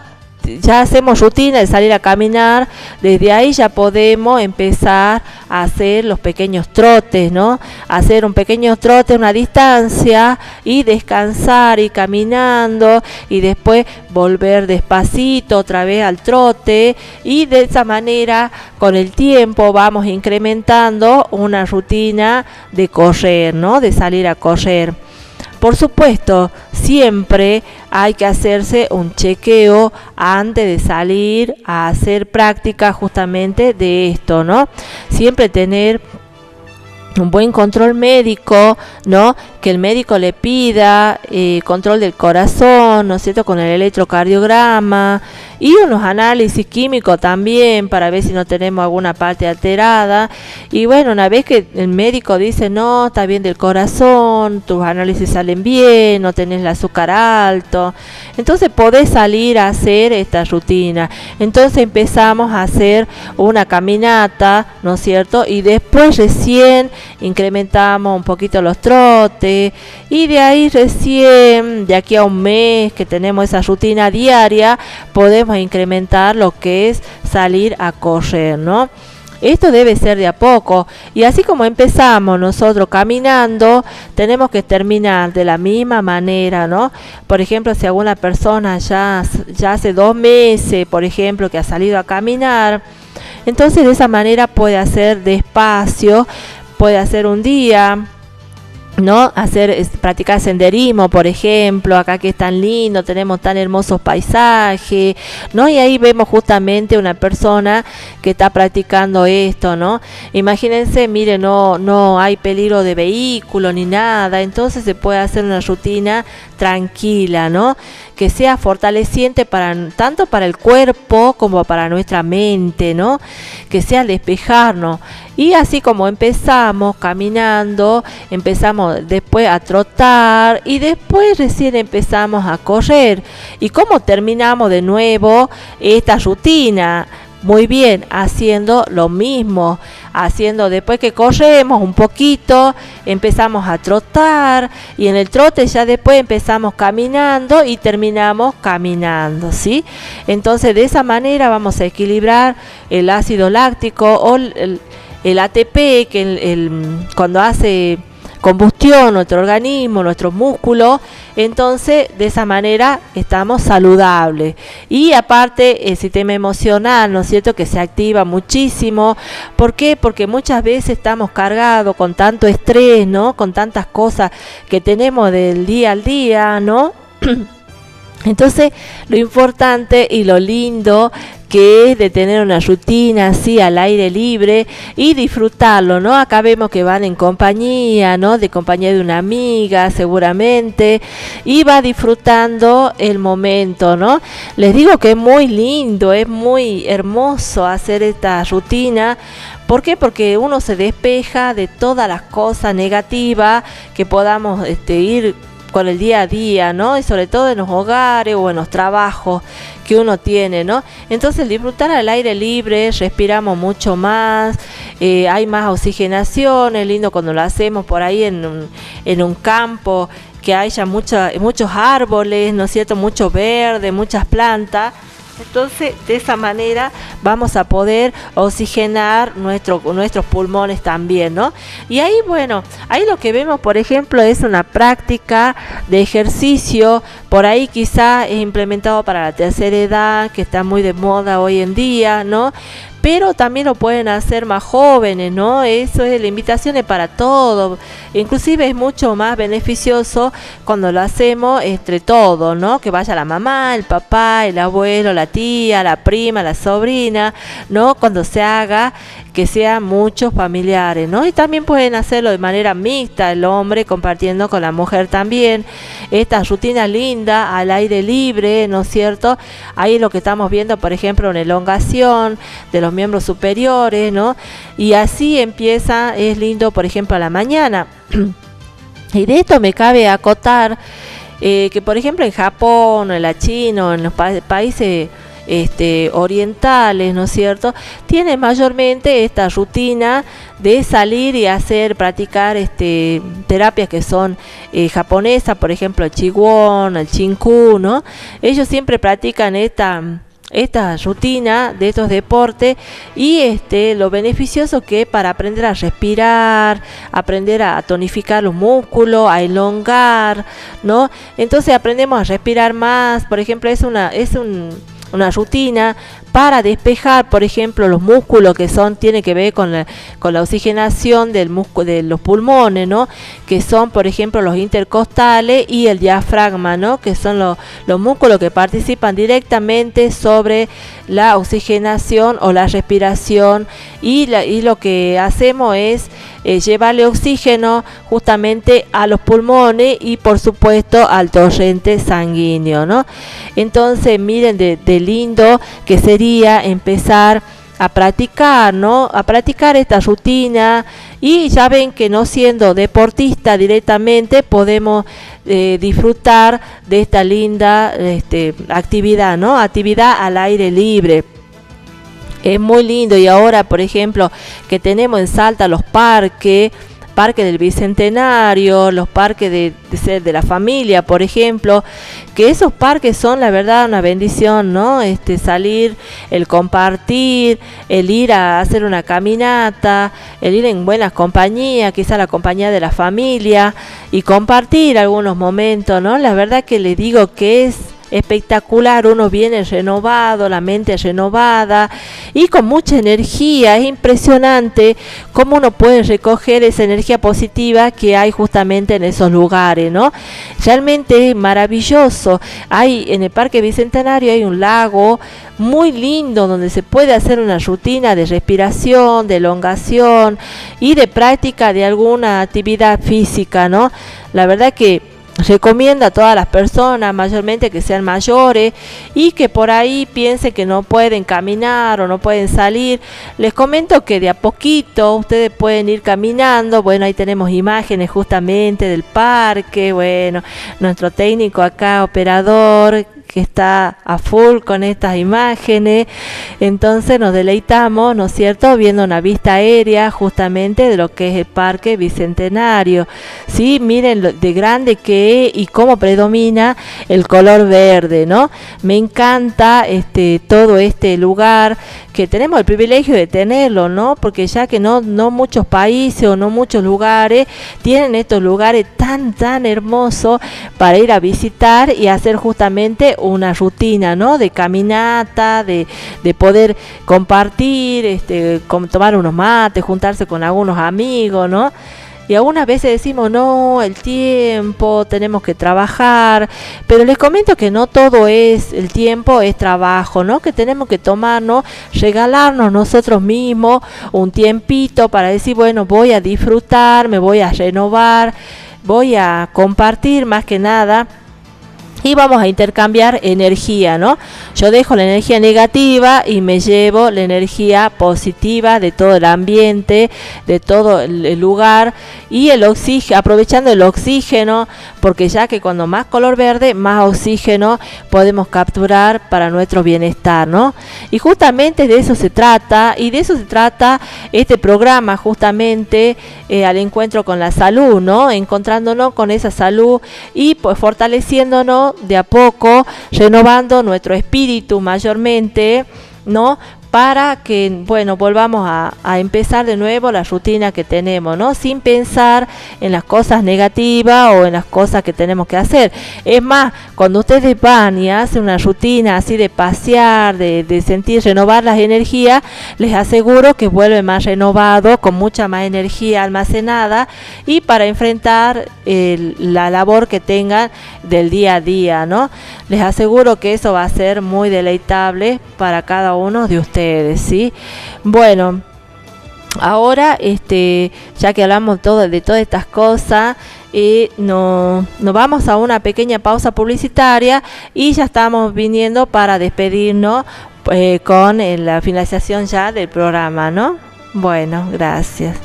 hacemos rutina de salir a caminar, desde ahí ya podemos empezar a hacer los pequeños trotes, ¿no? Hacer un pequeño trote a una distancia y descansar y caminando y después volver despacito otra vez al trote y de esa manera con el tiempo vamos incrementando una rutina de correr, ¿no?, de salir a correr. Por supuesto, siempre hay que hacerse un chequeo antes de salir a hacer práctica justamente de esto, ¿no? Siempre tener un buen control médico, ¿no?, que el médico le pida control del corazón, ¿no es cierto?, con el electrocardiograma y unos análisis químicos también para ver si no tenemos alguna parte alterada. Y bueno, una vez que el médico dice, no, está bien del corazón, tus análisis salen bien, no tenés el azúcar alto, entonces podés salir a hacer esta rutina. Entonces empezamos a hacer una caminata, ¿no es cierto?, y después recién incrementamos un poquito los trotes y de ahí recién, de aquí a un mes que tenemos esa rutina diaria, podemos incrementar lo que es salir a correr, ¿no? Esto debe ser de a poco y así como empezamos nosotros caminando, tenemos que terminar de la misma manera, ¿no? Por ejemplo, si alguna persona ya hace 2 meses, por ejemplo, que ha salido a caminar, entonces de esa manera puede hacer despacio, puede hacer un día, ¿no?, practicar senderismo, por ejemplo, acá que es tan lindo, tenemos tan hermosos paisajes, ¿no? Y ahí vemos justamente una persona que está practicando esto, ¿no? Imagínense, mire, no hay peligro de vehículo ni nada, entonces se puede hacer una rutina tranquila, ¿no?, que sea fortaleciente tanto para el cuerpo como para nuestra mente, ¿no?, que sea despejarnos. Y así como empezamos caminando, empezamos después a trotar y después recién empezamos a correr. ¿Y cómo terminamos de nuevo esta rutina? Muy bien, haciendo lo mismo, después que corremos un poquito, empezamos a trotar y en el trote ya después empezamos caminando y terminamos caminando, ¿sí? Entonces de esa manera vamos a equilibrar el ácido láctico o el ATP, que cuando hace combustión nuestro organismo, nuestros músculos, entonces de esa manera estamos saludables. Y aparte el sistema emocional, ¿no es cierto?, que se activa muchísimo. ¿Por qué? Porque muchas veces estamos cargados con tanto estrés, ¿no?, con tantas cosas que tenemos del día al día, ¿no? Entonces, lo importante y lo lindo que es de tener una rutina así al aire libre y disfrutarlo, ¿no? Acá vemos que van en compañía, ¿no? De compañía de una amiga, seguramente, y va disfrutando el momento, ¿no? Les digo que es muy lindo, es muy hermoso hacer esta rutina. ¿Por qué? Porque uno se despeja de todas las cosas negativas que podamos ir con el día a día, ¿no? Y sobre todo en los hogares o en los trabajos que uno tiene, ¿no? Entonces disfrutar al aire libre, respiramos mucho más, hay más oxigenación, es lindo cuando lo hacemos por ahí en un campo, que haya muchos árboles, ¿no es cierto? Mucho verde, muchas plantas. Entonces, de esa manera vamos a poder oxigenar nuestros pulmones también, ¿no? Y ahí, bueno, ahí lo que vemos, por ejemplo, es una práctica de ejercicio, por ahí quizá es implementado para la tercera edad, que está muy de moda hoy en día, ¿no? Pero también lo pueden hacer más jóvenes, ¿no? Eso es, la invitación es para todo, inclusive es mucho más beneficioso cuando lo hacemos entre todos, ¿no? Que vaya la mamá, el papá, el abuelo, la tía, la prima, la sobrina, ¿no? Cuando se haga, que sean muchos familiares, ¿no? Y también pueden hacerlo de manera mixta, el hombre compartiendo con la mujer también, esta rutina linda al aire libre, ¿no es cierto? Ahí lo que estamos viendo, por ejemplo, una elongación de los miembros superiores, ¿no? Y así empieza, es lindo, por ejemplo, a la mañana. Y de esto me cabe acotar que, por ejemplo, en Japón, en la China, en los países orientales, ¿no es cierto?, tiene mayormente esta rutina de salir y practicar terapias que son japonesas, por ejemplo el Qigong, el Chinku, ¿no? Ellos siempre practican esta rutina de estos deportes y lo beneficioso que es para aprender a respirar, aprender a tonificar los músculos, a elongar, ¿no? Entonces aprendemos a respirar más, por ejemplo, es una rutina para despejar, por ejemplo, los músculos que tiene que ver con la oxigenación de los pulmones, ¿no? Que son, por ejemplo, los intercostales y el diafragma, ¿no? Que son los músculos que participan directamente sobre la oxigenación o la respiración y lo que hacemos es llevarle oxígeno justamente a los pulmones y por supuesto al torrente sanguíneo, ¿no? Entonces miren de lindo que sería empezar a practicar, ¿no? A practicar esta rutina y ya ven que no siendo deportista directamente podemos disfrutar de esta linda actividad, ¿no? Actividad al aire libre. Es muy lindo y ahora, por ejemplo, que tenemos en Salta los parques del Bicentenario, los parques de la familia, por ejemplo, que esos parques son la verdad una bendición, ¿no? Salir, el compartir, el ir a hacer una caminata, el ir en buenas compañías, quizá la compañía de la familia y compartir algunos momentos, ¿no? La verdad que les digo que es espectacular, uno viene renovado, la mente renovada y con mucha energía. Es impresionante cómo uno puede recoger esa energía positiva que hay justamente en esos lugares, ¿no? Realmente es maravilloso. En el Parque Bicentenario hay un lago muy lindo donde se puede hacer una rutina de respiración, de elongación y de práctica de alguna actividad física, ¿no? La verdad que recomiendo a todas las personas, mayormente que sean mayores y que por ahí piensen que no pueden caminar o no pueden salir. Les comento que de a poquito ustedes pueden ir caminando. Bueno, ahí tenemos imágenes justamente del parque. Bueno, nuestro técnico acá, operador, que está a full con estas imágenes. Entonces nos deleitamos, ¿no es cierto?, viendo una vista aérea justamente de lo que es el Parque Bicentenario. Sí, miren lo de grande que es y cómo predomina el color verde, ¿no? Me encanta todo este lugar, que tenemos el privilegio de tenerlo, ¿no? Porque ya que no muchos países o no muchos lugares tienen estos lugares tan hermosos para ir a visitar y hacer justamente una rutina, ¿no? De caminata, de poder compartir, tomar unos mates, juntarse con algunos amigos, ¿no? y algunas veces decimos, no, el tiempo, tenemos que trabajar, pero les comento que no todo es, el tiempo es trabajo, ¿no? Que tenemos que tomarnos, regalarnos nosotros mismos un tiempito para decir, bueno, voy a disfrutar, me voy a renovar, voy a compartir más que nada. Y vamos a intercambiar energía, ¿no? Yo dejo la energía negativa y me llevo la energía positiva de todo el ambiente, de todo el lugar, y el oxígeno, aprovechando el oxígeno, porque ya que cuando más color verde, más oxígeno podemos capturar para nuestro bienestar, ¿no? Y justamente de eso se trata, y de eso se trata este programa, justamente al encuentro con la salud, ¿no? Encontrándonos con esa salud y pues fortaleciéndonos de a poco, renovando nuestro espíritu mayormente, ¿no? Para que, bueno, volvamos a empezar de nuevo la rutina que tenemos, ¿no? Sin pensar en las cosas negativas o en las cosas que tenemos que hacer. Es más, cuando ustedes van y hacen una rutina así de pasear, de sentir, renovar las energías, les aseguro que vuelven más renovados, con mucha más energía almacenada, y para enfrentar la labor que tengan del día a día, ¿no? Les aseguro que eso va a ser muy deleitable para cada uno de ustedes, ¿sí? Bueno, ahora ya que hablamos de todas estas cosas, nos vamos a una pequeña pausa publicitaria y ya estamos viniendo para despedirnos con la finalización ya del programa, ¿no? Bueno, gracias.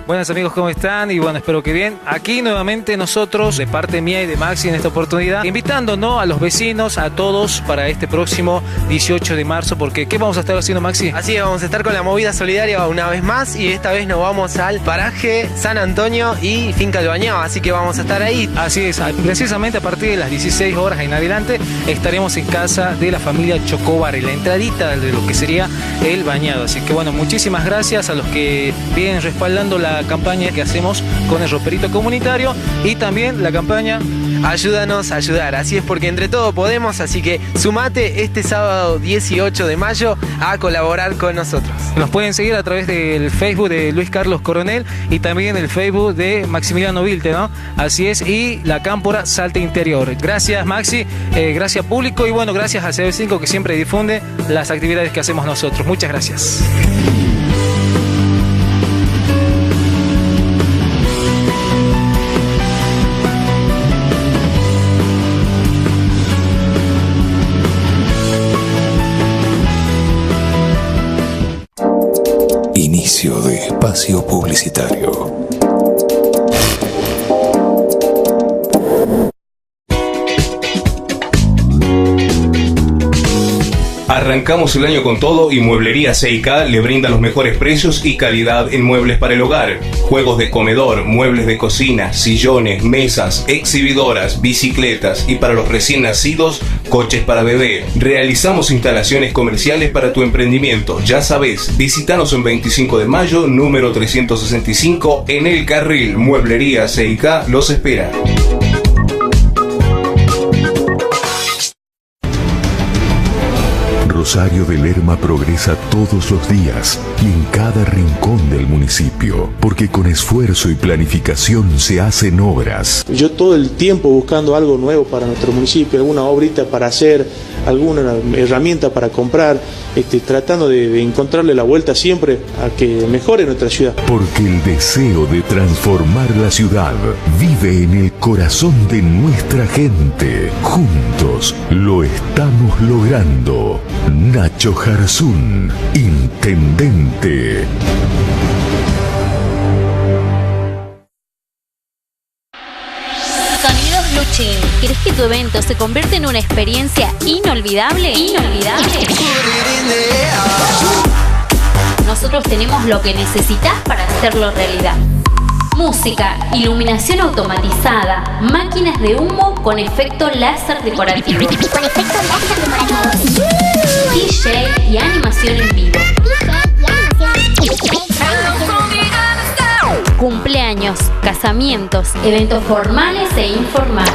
Buenas amigos, ¿cómo están? Y bueno, espero que bien. Aquí nuevamente nosotros, de parte mía y de Maxi en esta oportunidad, invitándonos a los vecinos, a todos, para este próximo 18 de marzo, porque ¿qué vamos a estar haciendo, Maxi? Así es, vamos a estar con la movida solidaria una vez más, y esta vez nos vamos al paraje San Antonio y Finca El Bañado, así que vamos a estar ahí. Así es, precisamente a partir de las 16 horas en adelante estaremos en casa de la familia Chocobar, en la entradita de lo que sería El Bañado. Así que bueno, muchísimas gracias a los que vienen respaldando la campaña que hacemos con el roperito comunitario, y también la campaña Ayúdanos a ayudar. Así es, porque entre todos podemos, así que sumate este sábado 18 de mayo a colaborar con nosotros. Nos pueden seguir a través del Facebook de Luis Carlos Coronel y también el Facebook de Maximiliano Vilte, ¿no? Así es, y la Cámpora Salta Interior. Gracias, Maxi, gracias público, y bueno, gracias a CB5 que siempre difunde las actividades que hacemos nosotros. Muchas gracias. Inicio de espacio publicitario. Arrancamos el año con todo y Mueblería C&K le brinda los mejores precios y calidad en muebles para el hogar. Juegos de comedor, muebles de cocina, sillones, mesas, exhibidoras, bicicletas y para los recién nacidos, coches para bebé. Realizamos instalaciones comerciales para tu emprendimiento. Ya sabes, visítanos en 25 de mayo, número 365, en El Carril. Mueblería C&K los espera. Rosario de Lerma progresa todos los días y en cada rincón del municipio, porque con esfuerzo y planificación se hacen obras. Yo todo el tiempo buscando algo nuevo para nuestro municipio, alguna obrita para hacer, alguna herramienta para comprar, tratando de encontrarle la vuelta siempre a que mejore nuestra ciudad. Porque el deseo de transformar la ciudad vive en el corazón de nuestra gente. Juntos lo estamos logrando. Nacho Jarzún, intendente. Sonidos Luchín. ¿Querés que tu evento se convierta en una experiencia inolvidable? Nosotros tenemos lo que necesitas para hacerlo realidad. Música, iluminación automatizada, máquinas de humo con efecto láser decorativo. DJ y animación en vivo. Cumpleaños, casamientos, eventos formales e informales.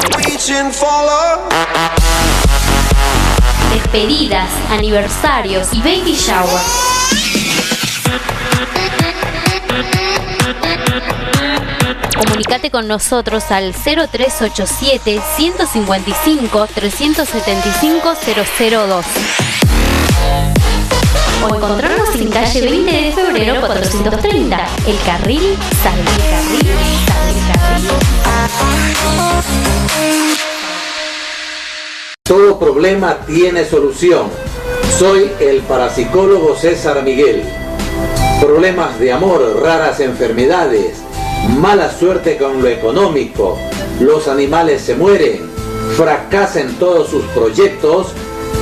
Despedidas, aniversarios y baby shower. Comunicate con nosotros al 0387 155 375 002 o encontrarnos en calle 20 de febrero 430, El Carril Salve. Todo problema tiene solución. Soy el parapsicólogo César Miguel. Problemas de amor, raras enfermedades, mala suerte con lo económico, los animales se mueren, fracasan todos sus proyectos.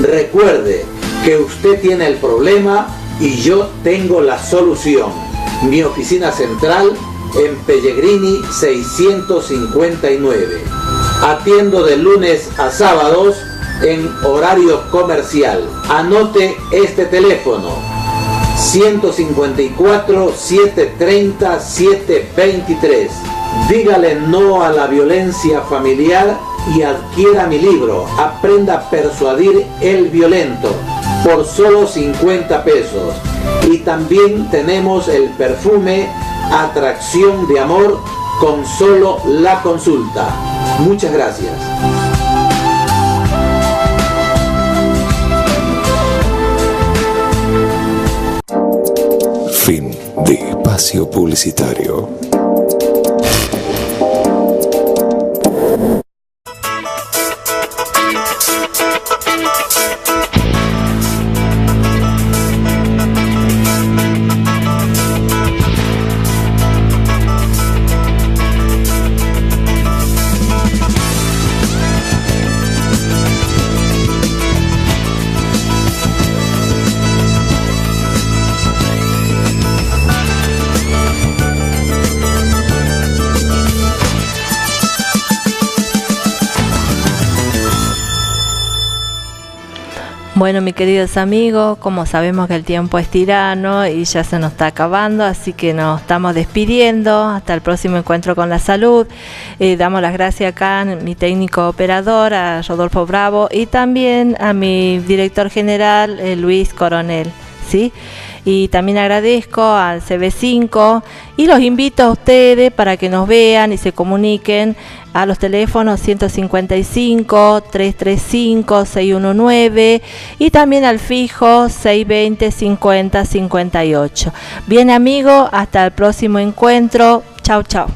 Recuerde que usted tiene el problema y yo tengo la solución. Mi oficina central en Pellegrini 659. Atiendo de lunes a sábados en horario comercial. Anote este teléfono: 154-730-723. Dígale no a la violencia familiar y adquiera mi libro, Aprenda a persuadir el violento, por solo 50 pesos. Y también tenemos el perfume Atracción de Amor con solo la consulta. Muchas gracias. Fin de espacio publicitario. Bueno, mis queridos amigos, como sabemos que el tiempo es tirano y ya se nos está acabando, así que nos estamos despidiendo. Hasta el próximo encuentro con la salud. Damos las gracias acá a mi técnico operador, a Rodolfo Bravo, y también a mi director general, Luis Coronel, ¿sí? Y también agradezco al CB5 y los invito a ustedes para que nos vean y se comuniquen a los teléfonos 155-335-619 y también al fijo 620-50-58. Bien, amigos, hasta el próximo encuentro. Chau, chau.